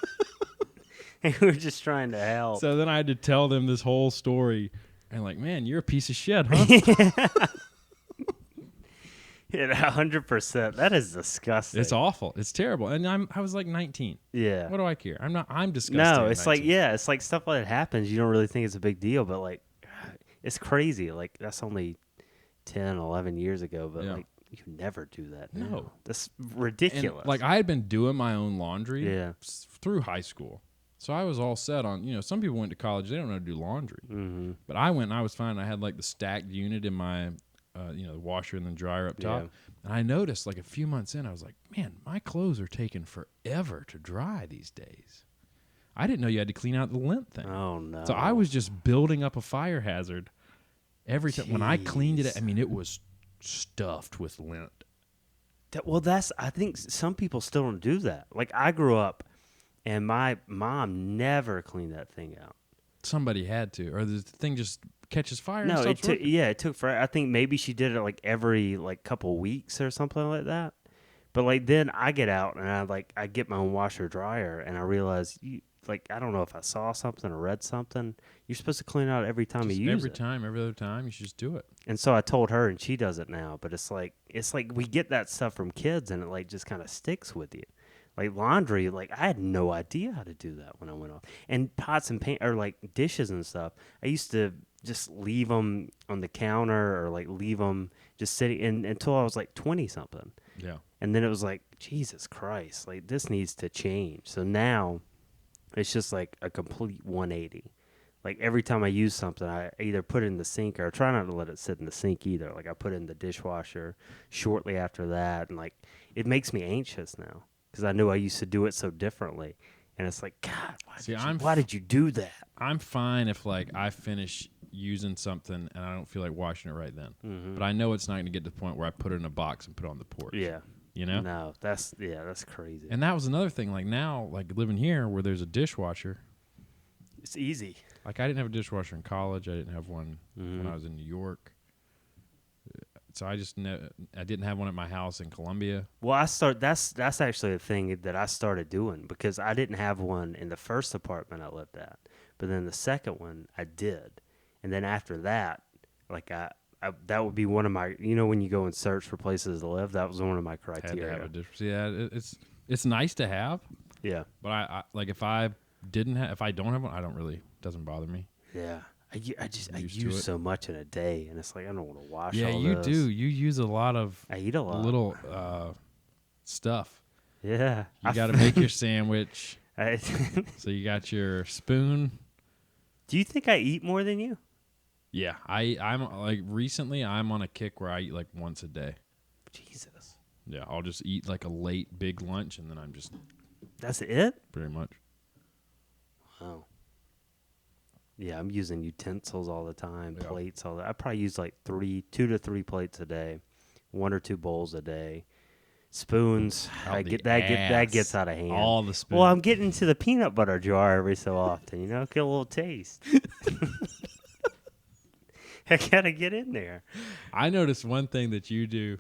We're just trying to help. So then I had to tell them this whole story. And like, man, you're a piece of shit, huh? Yeah, 100%. That is disgusting. It's awful. It's terrible. And I was like 19. Yeah. What do I care? I'm disgusting. No, it's like, it's like stuff like that happens. You don't really think it's a big deal, but like, it's crazy. Like, that's only 10, 11 years ago, but like, you never do that. No. That's ridiculous. And, like, I had been doing my own laundry through high school. So I was all set on, some people went to college, they don't know how to do laundry. Mm-hmm. But I went and I was fine. I had like the stacked unit in my, the washer and then dryer up top. Yeah. And I noticed like a few months in, I was like, man, my clothes are taking forever to dry these days. I didn't know you had to clean out the lint thing. Oh, no. So I was just building up a fire hazard every time. When I cleaned it, I mean, it was stuffed with lint. I think some people still don't do that. Like I grew up, and my mom never cleaned that thing out. Somebody had to, or the thing just catches fire. No, and it stops took. working. Yeah, it took for. I think maybe she did it like every like couple weeks or something like that. But like then I get out and I get my own washer dryer, and I realize I don't know if I saw something or read something. You're supposed to clean out every time Just you use every it. time, every other time, you should just do it. And so I told her, and she does it now. But it's like we get that stuff from kids, and it like just kind of sticks with you. Like laundry, like I had no idea how to do that when I went off. And pots and pan or like dishes and stuff, I used to just leave them on the counter or like leave them just sitting until I was like 20 something. Yeah. And then it was like, Jesus Christ, like this needs to change. So now it's just like a complete 180. Like every time I use something, I either put it in the sink or I try not to let it sit in the sink either. Like I put it in the dishwasher shortly after that. And like it makes me anxious now because I knew I used to do it so differently. And it's like, God, why did you do that? I'm fine if like I finish using something and I don't feel like washing it right then. Mm-hmm. But I know it's not going to get to the point where I put it in a box and put it on the porch. Yeah. You know? No, that's crazy. And that was another thing. Like now, like living here where there's a dishwasher. It's easy. Like I didn't have a dishwasher in college. I didn't have one when Mhm. I was in New York. So I just I didn't have one at my house in Columbia. Well, that's actually a thing that I started doing because I didn't have one in the first apartment I lived at, but then the second one I did, and then after that, like I that would be one of my, when you go and search for places to live, that was one of my Had criteria. to have a dishwasher. Yeah, it's nice to have, Yeah, but I like if I don't have one, I don't really, doesn't bother me. yeah. I Used to use it. so much in a day, and it's like I don't want to wash. Yeah, all you this. do. You use a lot of I eat a lot. little stuff. Yeah, You got to make your sandwich. I, So you got your spoon. do you think I eat more than you? Yeah, I'm like recently I'm on a kick where I eat like once a day. Jesus, Yeah, I'll just eat like a late big lunch and then I'm just that's it. pretty much. Wow. Yeah, I'm using utensils all the time, Yeah. plates all that. I probably use like 2 to 3 plates a day, 1 or 2 bowls a day, spoons. Out the That ass. gets out of hand. All the spoons. Well, I'm getting to the peanut butter jar every so often. Get a little taste. I gotta get in there. I noticed one thing that you do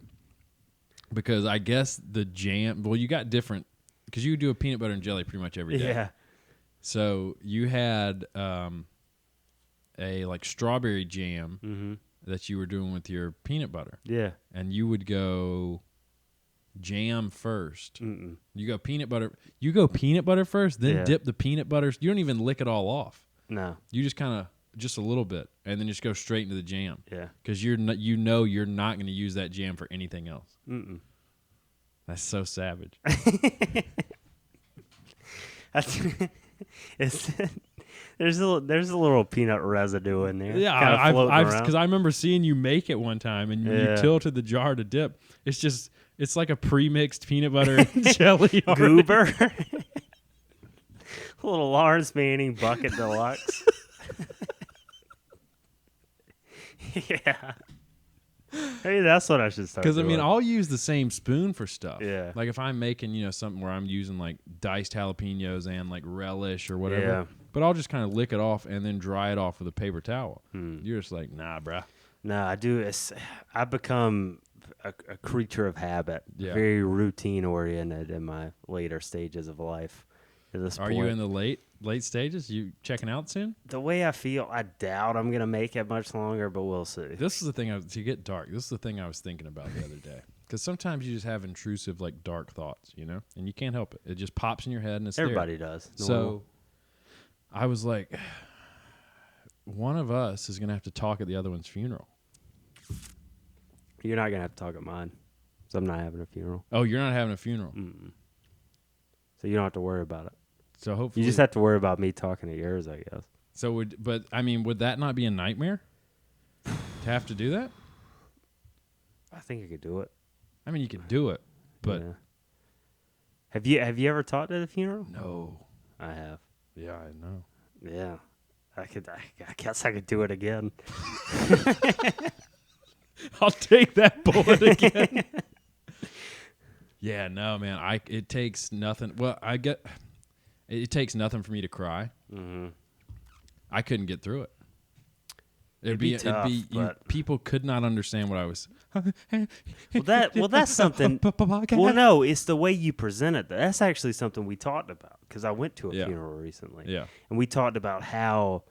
because I guess the jam. Well, you got different because you do a peanut butter and jelly pretty much every day. Yeah. So you had a like strawberry jam Mm-hmm. that you were doing with your peanut butter, Yeah. and you would go jam first. Mm-mm. You go peanut butter. You go peanut butter first, then Yeah. dip the peanut butter. You don't even lick it all off. No. You just kind of just a little bit, and then just go straight into the jam Yeah. because you're not going to use that jam for anything else. Mm-mm. That's so savage. There's a little peanut residue in there. Yeah, kinda floating around. because I remember seeing you make it one time, and Yeah. you tilted the jar to dip. It's like a pre-mixed peanut butter and jelly already. Goober. A little Lawrence Manning bucket deluxe. Yeah. Maybe that's what I should start Because doing. I'll use the same spoon for stuff. Yeah. Like if I'm making something where I'm using like diced jalapenos and like relish or whatever, Yeah. but I'll just kind of lick it off and then dry it off with a paper towel. Hmm. You're just like, nah, bruh. No, I do. I become a creature of habit, Yeah. very routine oriented in my later stages of life. At this Are point, you in the late stages? You checking out soon? the way I feel, I doubt I'm gonna make it much longer, but we'll see. This is the thing. To get dark. This is the thing I was thinking about the other day. Because sometimes you just have intrusive, like dark thoughts, and you can't help it. It just pops in your head and it's Everybody does. there. Normal. So I was like, one of us is gonna have to talk at the other one's funeral. You're not gonna have to talk at mine, so I'm not having a funeral. Oh, you're not having a funeral, Mm-mm. So you don't have to worry about it. so hopefully You just have to worry about me talking at yours, I guess. So would that not be a nightmare to have to do that? I think I could do it. I mean, you could do it, but yeah. Have you ever talked at a funeral? no. I have. Yeah, I know. Yeah. I guess I could do it again. I'll take that bullet again. Yeah, no, man. It takes nothing. Well, it takes nothing for me to cry. Mm-hmm. I couldn't get through it. It'd be tough, but people could not understand what I was. well, that's something. Well, no, it's the way you present it. That's actually something we talked about because I went to a funeral recently. Yeah, and we talked about how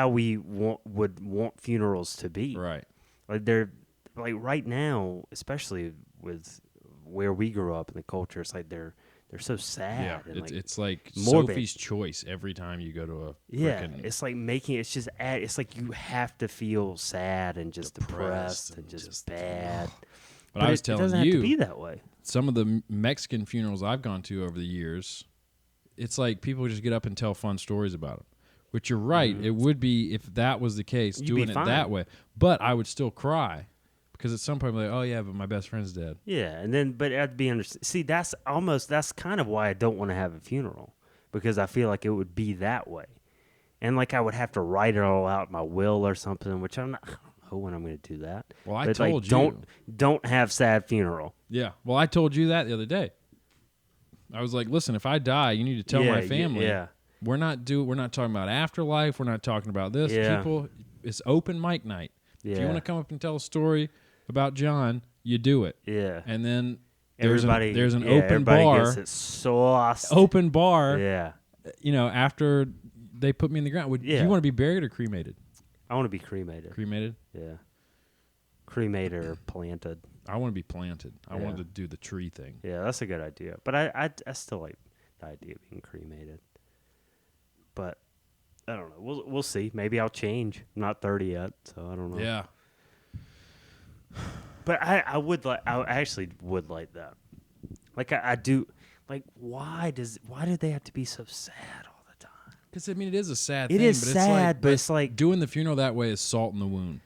we would want funerals to be. right. Like they're like right now, especially with where we grew up in the culture, it's like they're so sad. Yeah, and it's like morbid. Sophie's Choice every time you go to a It's like it's like you have to feel sad and just depressed and just bad. But I was telling it doesn't you, have to be that way. some of the Mexican funerals I've gone to over the years, it's like people just get up and tell fun stories about them. Which you're right, it would be if that was the case, You'd doing be it fine. that way. But I would still cry because at some point I'm like, oh yeah, but my best friend's dead. Yeah, and then but I'd be see that's kind of why I don't want to have a funeral because I feel like it would be that way, and like I would have to write it all out in my will or something, which I don't know when I'm going to do that. Well, I But, told you. don't have sad funeral. Yeah. Well, I told you that the other day. I was like, listen, if I die, you need to tell my family. Yeah. We're not talking about afterlife. We're not talking about this. Yeah. People, it's open mic night. If you Yeah. want to come up and tell a story about John, you do it. Yeah. And then there's Everybody an open everybody bar. gets it sauced. Open bar. Yeah. You know, after they put me in the ground. Do you want to be buried or cremated? I want to be cremated. Cremated. Yeah. Cremated or planted. I want to be planted. I Yeah. wanted to do the tree thing. Yeah, that's a good idea. But I still like the idea of being cremated. But I don't know. We'll see. Maybe I'll change. I'm not 30 yet, so I don't know. Yeah. But I actually would like that. Like I do. Like why do they have to be so sad all the time? Because, I mean, it is a sad It thing. is sad, but it's like doing the funeral that way is salt in the wound.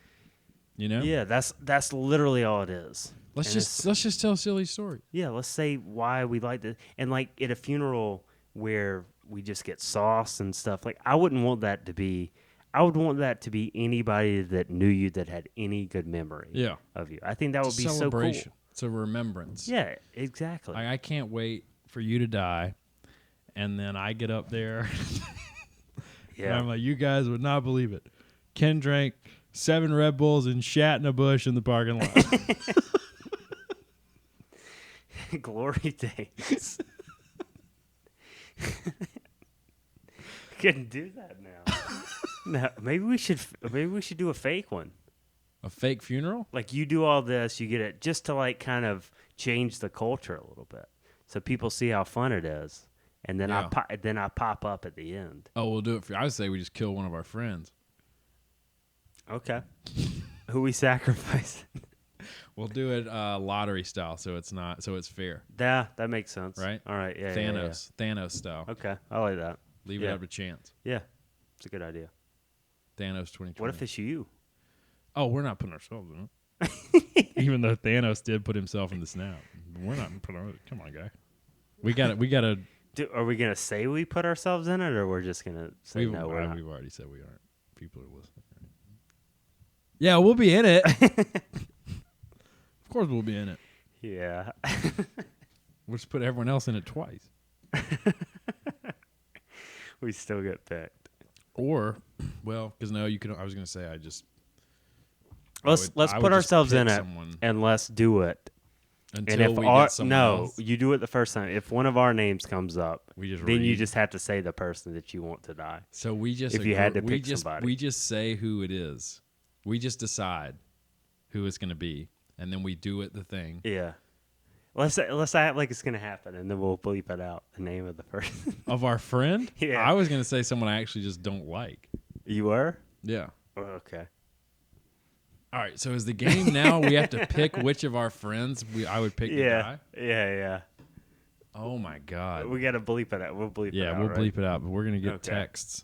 You know? yeah, that's literally all it is. Let's And just tell a silly story. yeah, let's say why we like this. And like at a funeral where we just get sauce and stuff, like I would want that to be anybody that knew you that had any good memory Yeah. of you. I think that would It's a be so cool. celebration. It's a remembrance. Yeah, exactly. I can't wait for you to die, and then I get up there, and yeah. I'm like, you guys would not believe it. Ken drank 7 Red Bulls and shat in a bush in the parking lot. Glory days. Couldn't do that now. No, maybe we should do a fake one. A fake funeral? Like you do all this, you get it just to like kind of change the culture a little bit, so people see how fun it is, and then Yeah. I pop up at the end. Oh, we'll do it for you. I would say we just kill one of our friends. Okay. Who we sacrifice? We'll do it lottery style, so it's fair. Yeah, that makes sense. Right? All right. Yeah. Thanos style. Okay, I like that. Leave it Yeah. up to chance. Yeah, it's a good idea. Thanos 2020. What if it's you? Oh, we're not putting ourselves in it. Even though Thanos did put himself in the snap, we're not putting. Come on, guy. We got to. Are we gonna say we put ourselves in it, or we're just gonna say no? We're not. We've already said we aren't. People are listening. Right? Yeah, we'll be in it. Of course, we'll be in it. Yeah. We'll just put everyone else in it twice. We still get picked. Or, well, because no, you can. I was gonna say Let's I put would just ourselves pick in it someone and let's do it. until And if we our get someone else. you do it the first time. If one of our names comes up, We just then you read. just have to say the person that you want to die. So we just if you had to we pick just somebody. we just say who it is. We just decide who it's gonna be, and then we do it the thing. Yeah. Let's act like it's gonna happen, and then we'll bleep it out the name of the person. Of our friend? Yeah. I was gonna say someone I actually just don't like. You were? Yeah. Oh, okay. All right. So is the game now? We have to pick which of our friends I would pick to Yeah. die. Yeah. Oh my god. We gotta bleep it out. We'll bleep it Yeah, out. we'll right? bleep it out, but we're gonna get Okay. texts.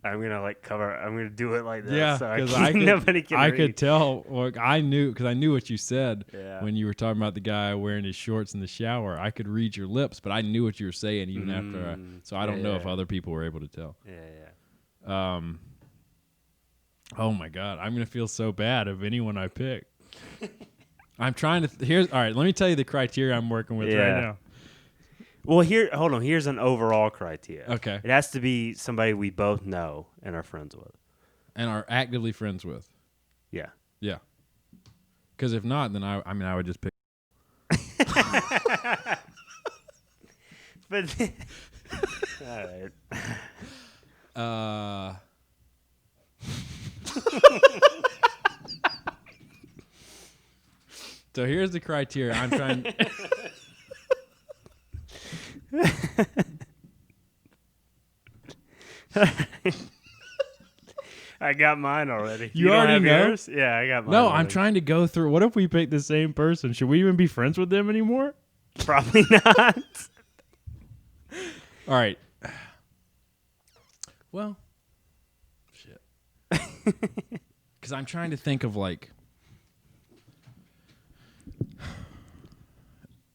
I'm gonna do it like this. Yeah, so because nobody can I read. could tell. Like, I knew because I knew what you said Yeah. when you were talking about the guy wearing his shorts in the shower. I could read your lips, but I knew what you were saying even after. So I don't know if yeah. other people were able to tell. Yeah. Oh my god, I'm gonna feel so bad of anyone I pick. I'm trying to. Here's all right. Let me tell you the criteria I'm working with right now. Well, hold on. Here's an overall criteria. Okay. It has to be somebody we both know and are friends with. And are actively friends with. Yeah. Yeah. Because if not, then I would just pick. But all right. So here's the criteria. I'm trying. I got mine already. You don't already have know? yours? Yeah, I got mine. No, already. I'm trying to go through. What if we pick the same person? Should we even be friends with them anymore? Probably not. All right. Well, shit. Because I'm trying to think of like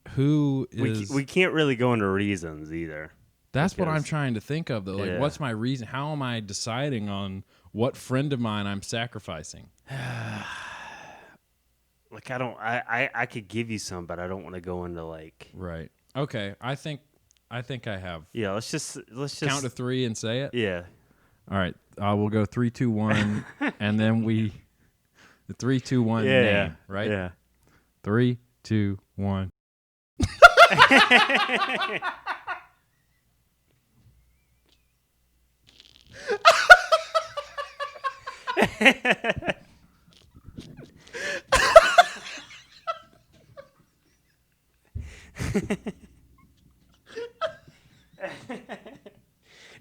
who is. We can't really go into reasons either. That's what I'm because- trying to think of, though. Like, Yeah. what's my reason? How am I deciding on what friend of mine I'm sacrificing? Like I could give you some, but I don't want to go into like. Right. Okay. I think I have. Yeah, let's just Count to 3 and say it. Yeah. All right. We'll go 3, 2, 1, and then the 3, 2, 1 Yeah. name. Right. Yeah. 3, 2, 1.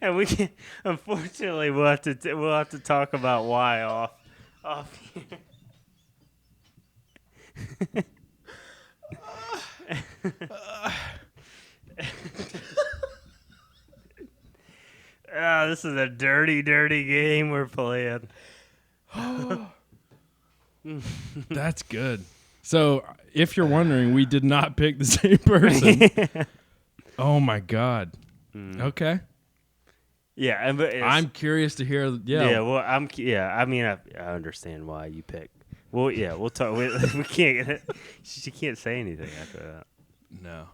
And we can, unfortunately, we'll have to talk about why off here. This is a dirty, dirty game we're playing. That's good. So, if you're wondering, we did not pick the same person. Oh my God. Okay. Yeah, but I'm curious to hear. yeah. Well, I mean, I understand why you picked. Well, yeah, we'll talk. We can't. She can't say anything after that. No.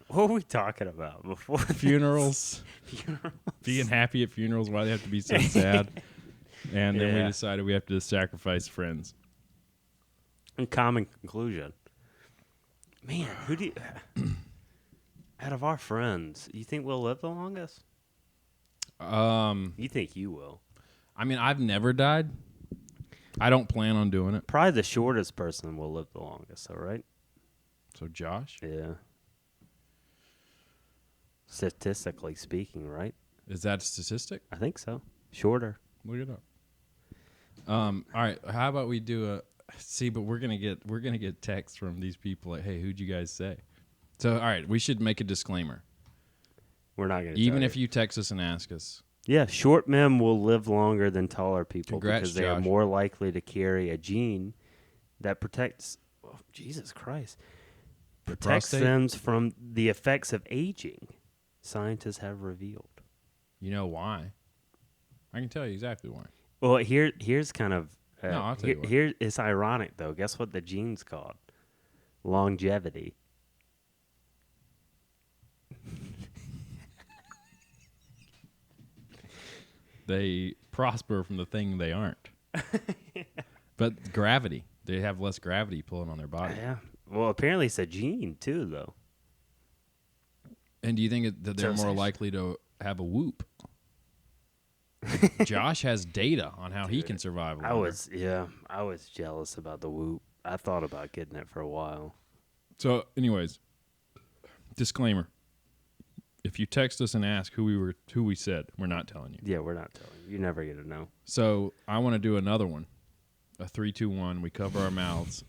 What were we talking about before? Funerals. Being happy at funerals. Why they have to be so sad. And then we Yeah. decided we have to sacrifice friends. In common conclusion. Man, who do you, out of our friends, you think we'll live the longest? You think you will? I mean, I've never died. I don't plan on doing it. Probably the shortest person will live the longest, all right? So, Josh, Yeah. Statistically speaking, right? is that a statistic? I think so. Shorter. Look it up. All right. How about we do a see? But we're gonna get texts from these people like, "Hey, who'd you guys say?" So, all right, we should make a disclaimer. We're not going to Even if you text us and ask us, Yeah, short men will live longer than taller people Congrats, because they are Josh. more likely to carry a gene that protects. Oh, Jesus Christ, protects prostate? them from the effects of aging. Scientists have revealed. you know why? I can tell you exactly why. Well, here's kind of. No, I'll tell you what. Here it's ironic though. Guess what the gene's called? Longevity. They prosper from the thing they aren't. But gravity, they have less gravity pulling on their body. Yeah. Well, apparently it's a gene too, though. And do you think that they're So more it's- likely to have a whoop? Josh has data on how he can survive longer. I was jealous about the whoop. I thought about getting it for a while. So, anyways, disclaimer: if you text us and ask who we said, we're not telling you. Yeah, we're not telling you. You're never gonna know. So, I want to do another one, a 3, 2, 1. We cover our mouths.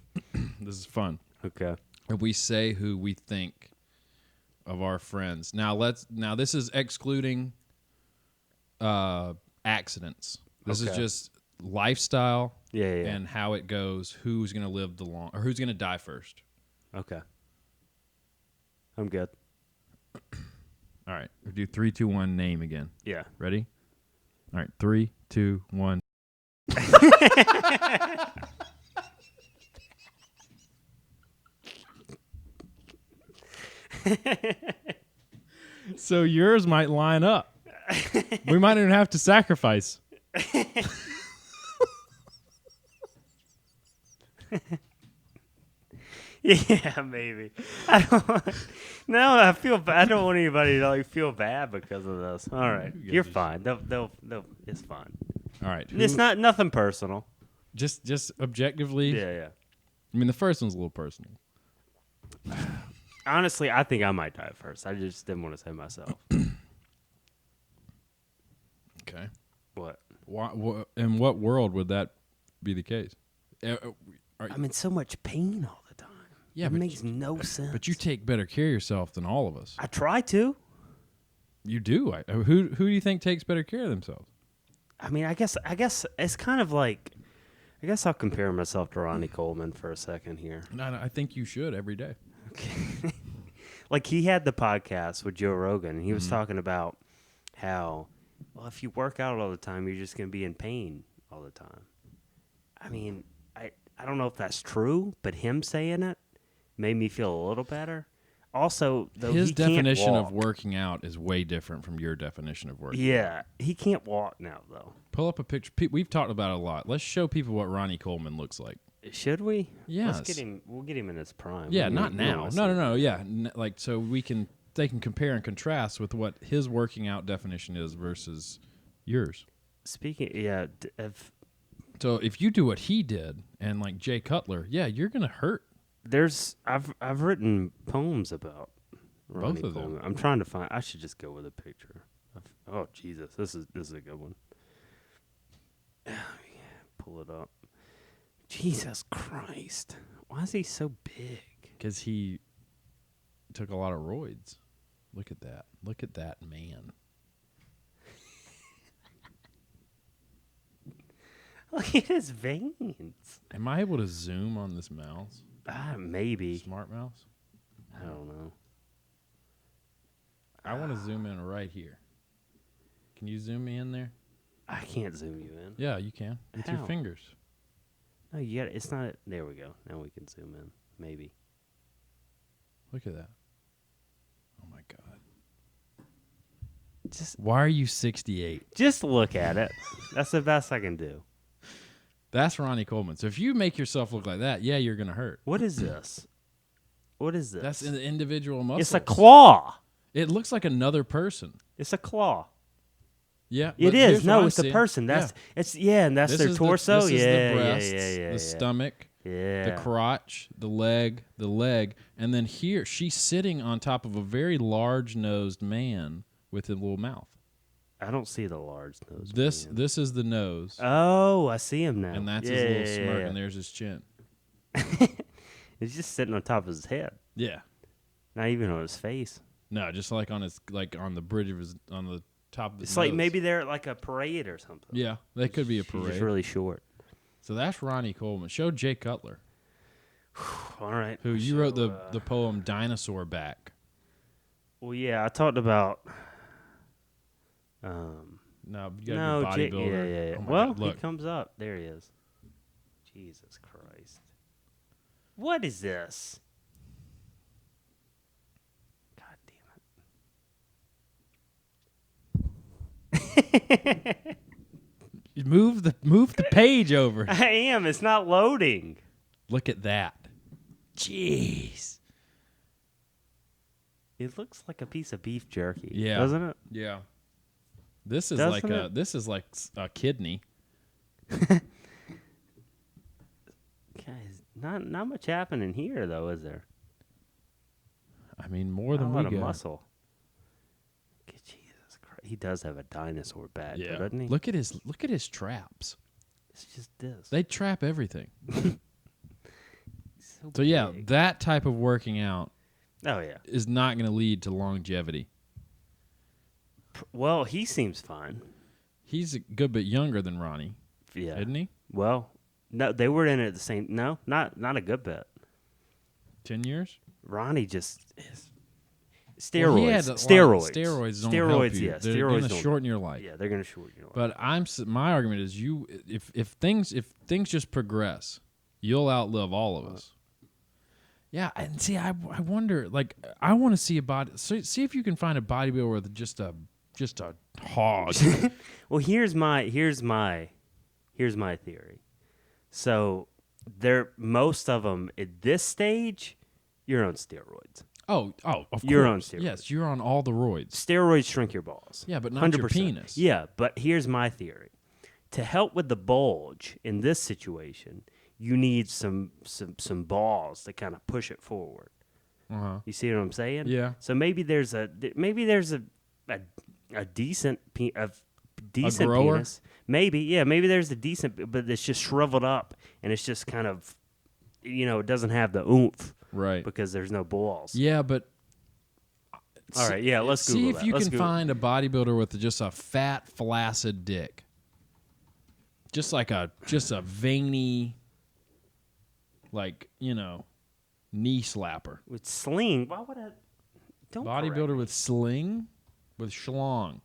This is fun. Okay. And we say who we think of our friends. Now, this is excluding accidents. This is Okay. just lifestyle. Yeah. And how it goes, who's going to live or who's going to die first. Okay. I'm good. All right, we'll do 3, 2, 1, name again. Yeah. Ready? All right, 3, 2, 1. So yours might line up. We might even have to sacrifice. Yeah, maybe. I feel bad. I don't want anybody to like feel bad because of this. All right, you're fine. They'll. It's fine. All right. It's not nothing personal. Just objectively. Yeah. I mean, the first one's a little personal. Honestly, I think I might die first. I just didn't want to say myself. Okay. What? In what world would that be the case? I'm in so much pain all the time. Yeah, it but makes no sense. But you take better care of yourself than all of us. I try to. You do. Who do you think takes better care of themselves? I mean, I guess it's kind of like, I guess I'll compare myself to Ronnie Coleman for a second here. No, I think you should every day. Okay. Like he had the podcast with Joe Rogan, and he was talking about how, well, if you work out all the time, you're just going to be in pain all the time. I mean, I don't know if that's true, but him saying it made me feel a little better. Also, though, his he can't definition walk. of working out is way different from your definition of working out. Yeah, he can't walk now, though. Pull up a picture. We've talked about it a lot. Let's show people what Ronnie Coleman looks like. Should we? Yes. Let's get him. We'll get him in his prime. Yeah, not now. No. Yeah. Yeah, like so they can compare and contrast with what his working out definition is versus yours. Speaking, yeah. So if you do what he did and like Jay Cutler, yeah, you're gonna hurt. I've written poems about Ronnie Both of them. Coleman. I'm trying to find. I should just go with a picture. Oh Jesus, this is a good one. Pull it up. Jesus Christ, why is he so big? Because he took a lot of roids. Look at that. Look at that man. Look at his veins. Am I able to zoom on this mouse? Maybe. Smart mouse? I don't know. I want to zoom in right here. Can you zoom me in there? I can't zoom you in. Yeah, you can. With your How? fingers. No, you got. It's not. There we go. Now we can zoom in. Maybe. Look at that. Oh, my God. Just Why are you 68? look at it. That's the best I can do. That's Ronnie Coleman. So if you make yourself look like that, yeah, you're going to hurt. What is this? What is this? That's an individual muscle. It's a claw. It looks like another person. It's a claw. Yeah. It but is. here's what No, I'm it's a seeing. person. Yeah. And that's This their is torso. this is yeah, the breasts, yeah. the stomach, Yeah. the crotch, the leg, and then here she's sitting on top of a very large-nosed man with a little mouth. I don't see the large nose. This is the nose, Oh, I see him now. and that's his little smirk, and there's his chin. He's just sitting on top of his head, Yeah. not even on his face. No, just like on the bridge of his, on the top of his It's like nose. maybe they're at like a parade or something. Yeah, that could be a She's parade. just really short. So that's Ronnie Coleman. Show Jay Cutler, All right. who you wrote the poem "Dinosaur Back." Well, yeah, I talked about. No, you gotta be bodybuilder. Yeah. Oh my Well, God, look. he comes up. There he is. Jesus Christ. What is this? God damn it. Move the page over. I am. It's not loading. Look at that. Jeez. It looks like a piece of beef jerky. Yeah. Doesn't it? Yeah. This is Doesn't like a kidney. Guys, not much happening here though, is there? I mean, more than Not a we lot of got. muscle. Jesus Christ. He does have a dinosaur back, Yeah. doesn't he? Look at his traps. It's just this. They trap everything. so So yeah, big. that type of working out Oh yeah. is not going to lead to longevity. Well, he seems fine. He's a good bit younger than Ronnie, Yeah. isn't he? Well, no, they were in it at the same. No, not a good bit. 10 years? Ronnie just is. Well, Steroids. he had a lot of- Steroids. Steroids don't Steroids. help you. Yeah. They're Steroids going to don't. shorten your life. Yeah, they're gonna shorten your life. But my argument is if things just progress, you'll outlive all of us. Yeah, and see, I wonder, like, I want to see see if you can find a bodybuilder with just a hog. Well, here's my theory. So, most of them at this stage, you're on steroids. Oh, of course. You're on steroids. Yes, you're on all the roids. Steroids shrink your balls. Yeah, but not your 100%. penis. Yeah, but here's my theory. To help with the bulge in this situation, you need some balls to kind of push it forward. Uh-huh. You see what I'm saying? Yeah. So maybe there's a decent grower? penis. Maybe there's a decent, but it's just shriveled up and it's just kind of, it doesn't have the oomph. Right. Because there's no balls. Yeah, but all right, yeah, let's Google see if that. you Let's can Google. find a bodybuilder with just a fat, flaccid dick. Just a veiny, like, knee slapper. With sling. Why would I? Don't Bodybuilder with sling, with schlong.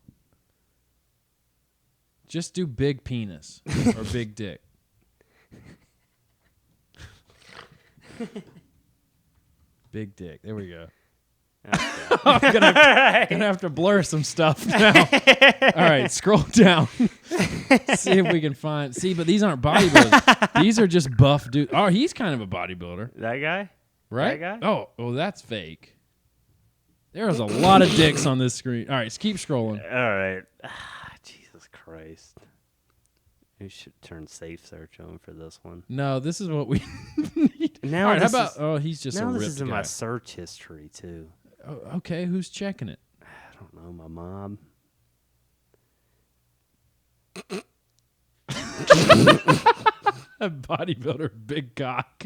Just do big penis or big dick. Big dick. There we go. Okay. I'm gonna have to blur some stuff now. All right, scroll down. See if we can find. See, but these aren't bodybuilders. These are just buff dudes. Oh, he's kind of a bodybuilder, That guy? right? That guy? Oh, well, that's fake. There's a lot of dicks on this screen. All right, keep scrolling. All right. Jesus Christ. We should turn safe search on for this one. No, this is what we need. Now All right, how this about? is- Oh, he's just a Now this ripped is in guy. my search history, too. Oh, okay, who's checking it? I don't know, my mom. A bodybuilder, big cock.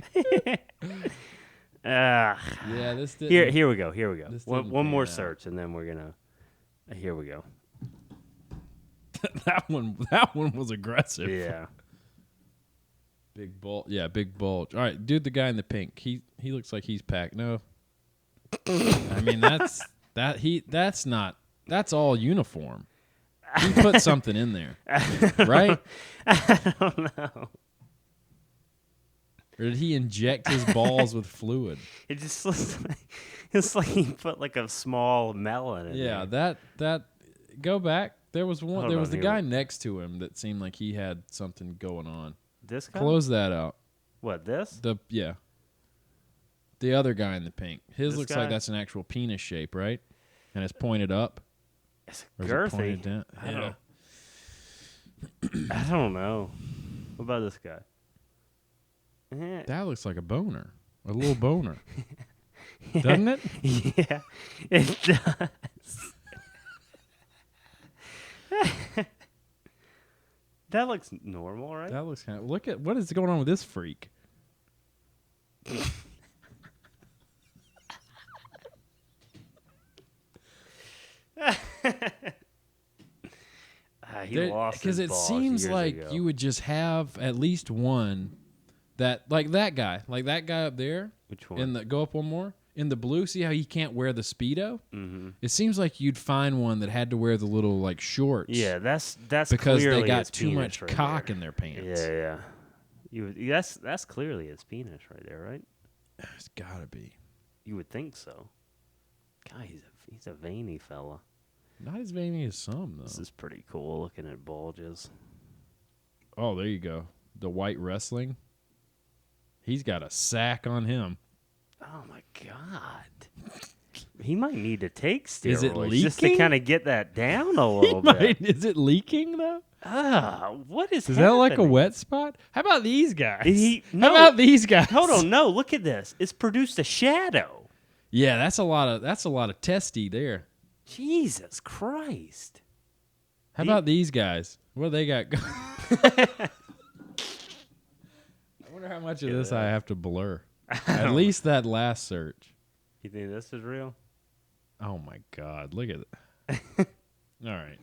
Ah. Yeah, this didn't. Here we go. This One didn't more pan out. search, and then we're gonna. Here we go. that one was aggressive. Yeah. Big bulge. Yeah, big bulge. All right, dude, the guy in the pink. He looks like he's packed. No. I mean, that's all uniform. He put something in there. Right? I don't know. Or did he inject his balls with fluid? It just looks like it's like he put like a small melon in Yeah, there. that go back. There was one. Hold There on, was the here guy we- next to him that seemed like he had something going on. This guy? Close that out. What, this? The other guy in the pink. His This looks guy? like that's an actual penis shape, right? And it's pointed up. It's Or is it girthy. pointed down? I don't know. What about this guy? That looks like a boner. A little boner. Doesn't it? Yeah, it does. That looks normal, right? That looks kind of. Look at what is going on with this freak. He lost his Because it balls seems years like ago. you would just have at least one that that guy up there. Which one? In the go up one more in the blue. See how he can't wear the Speedo? Mm-hmm. It seems like you'd find one that had to wear the little like shorts. Yeah, that's because clearly they got his too penis much right cock there. in their pants. Yeah. That's clearly his penis right there, right? It's gotta be. You would think so. God, he's a veiny fella. Not as veiny as some though. This is pretty cool looking at bulges. Oh, there you go. The white wrestling. He's got a sack on him. Oh my God. He might need to take steroids Is it just to leaking? kind of get that down a little bit. Is it leaking though? What is Is that like a happening? wet spot? How about these guys? No. How about these guys? Hold on, no, look at this. It's produced a shadow. Yeah, that's a lot of testy there. Jesus Christ. How about these guys? What do they got going? I wonder how much of this I have to blur. At least that last search. You think this is real? Oh my God! Look at it. All right,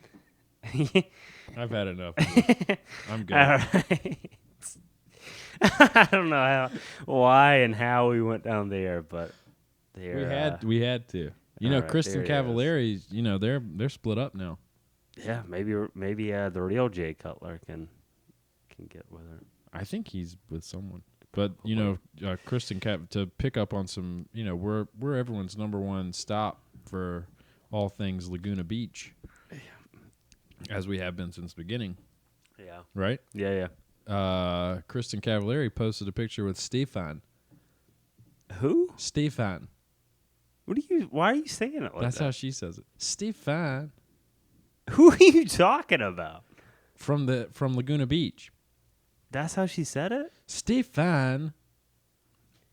I've had enough. Of this. I'm good. All right. I don't know why and how we went down there, but there. We had to. You know, all right, Kristen there he is. Cavallari. You know, they're split up now. Yeah, maybe the real Jay Cutler can get with her. I think he's with someone. But Kristen Cap, to pick up on some, we're everyone's number one stop for all things Laguna Beach, as we have been since the beginning. Yeah. Right? Yeah. Kristen Cavallari posted a picture with Stefan. Who? Stefan. Why are you saying it like That's that? how she says it. Stefan. Who are you talking about? From Laguna Beach. That's how she said it? Stefan.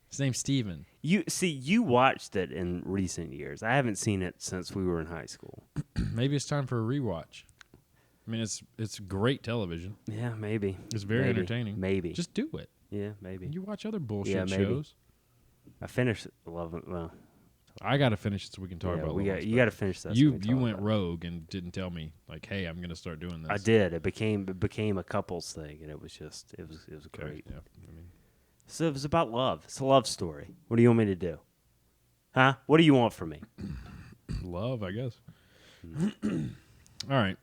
His name's Steven. You watched it in recent years. I haven't seen it since we were in high school. Maybe it's time for a rewatch. I mean, it's great television. Yeah, maybe. It's very entertaining. Maybe. Just do it. Yeah, maybe. You watch other bullshit Yeah, maybe. shows. I finished 11. Well, I got to finish it so we can talk yeah, about you got to finish that. You went rogue and didn't tell me, like, hey, I'm going to start doing this. I did. It became a couples thing, and it was great. Yeah, I mean, So it was about love. It's a love story. What do you want me to do? Huh? What do you want from me? love, I guess. All right.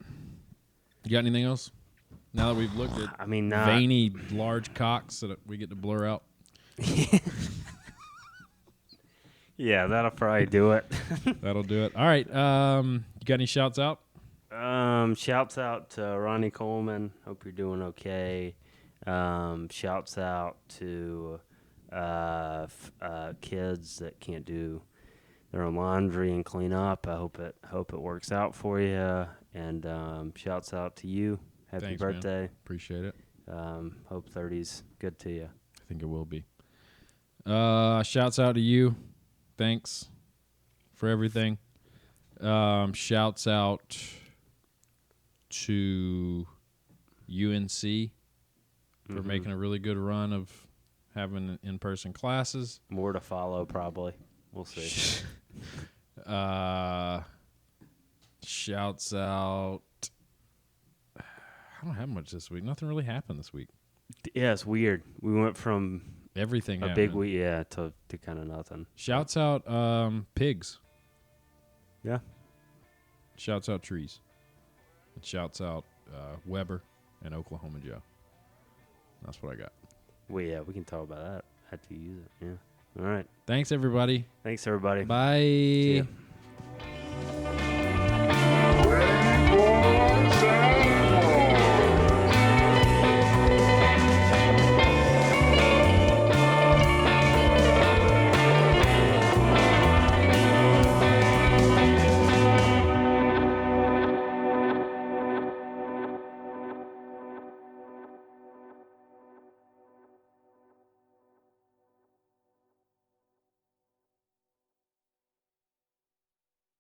You got anything else? Now that we've looked at veiny, large cocks that we get to blur out. Yeah, that'll probably do it. That'll do it. All right. You got any shouts out? Shouts out to Ronnie Coleman. Hope you're doing okay. Shouts out to kids that can't do their own laundry and clean up. I hope it works out for you. And shouts out to you. Happy Thanks, birthday. Man. Appreciate it. Hope 30's good to you. I think it will be. Shouts out to you. Thanks for everything. Shouts out to UNC for making a really good run of having in-person classes. More to follow, probably. We'll see. Shouts out. I don't have much this week. Nothing really happened this week. Yeah, it's weird. We went from Everything a happened. big week, to kind of nothing. Shouts out pigs. Yeah. Shouts out trees. And shouts out Weber and Oklahoma Joe. That's what I got. Well, yeah, we can talk about that after you use it. Yeah. All right. Thanks, everybody. Thanks, everybody. Bye. See ya.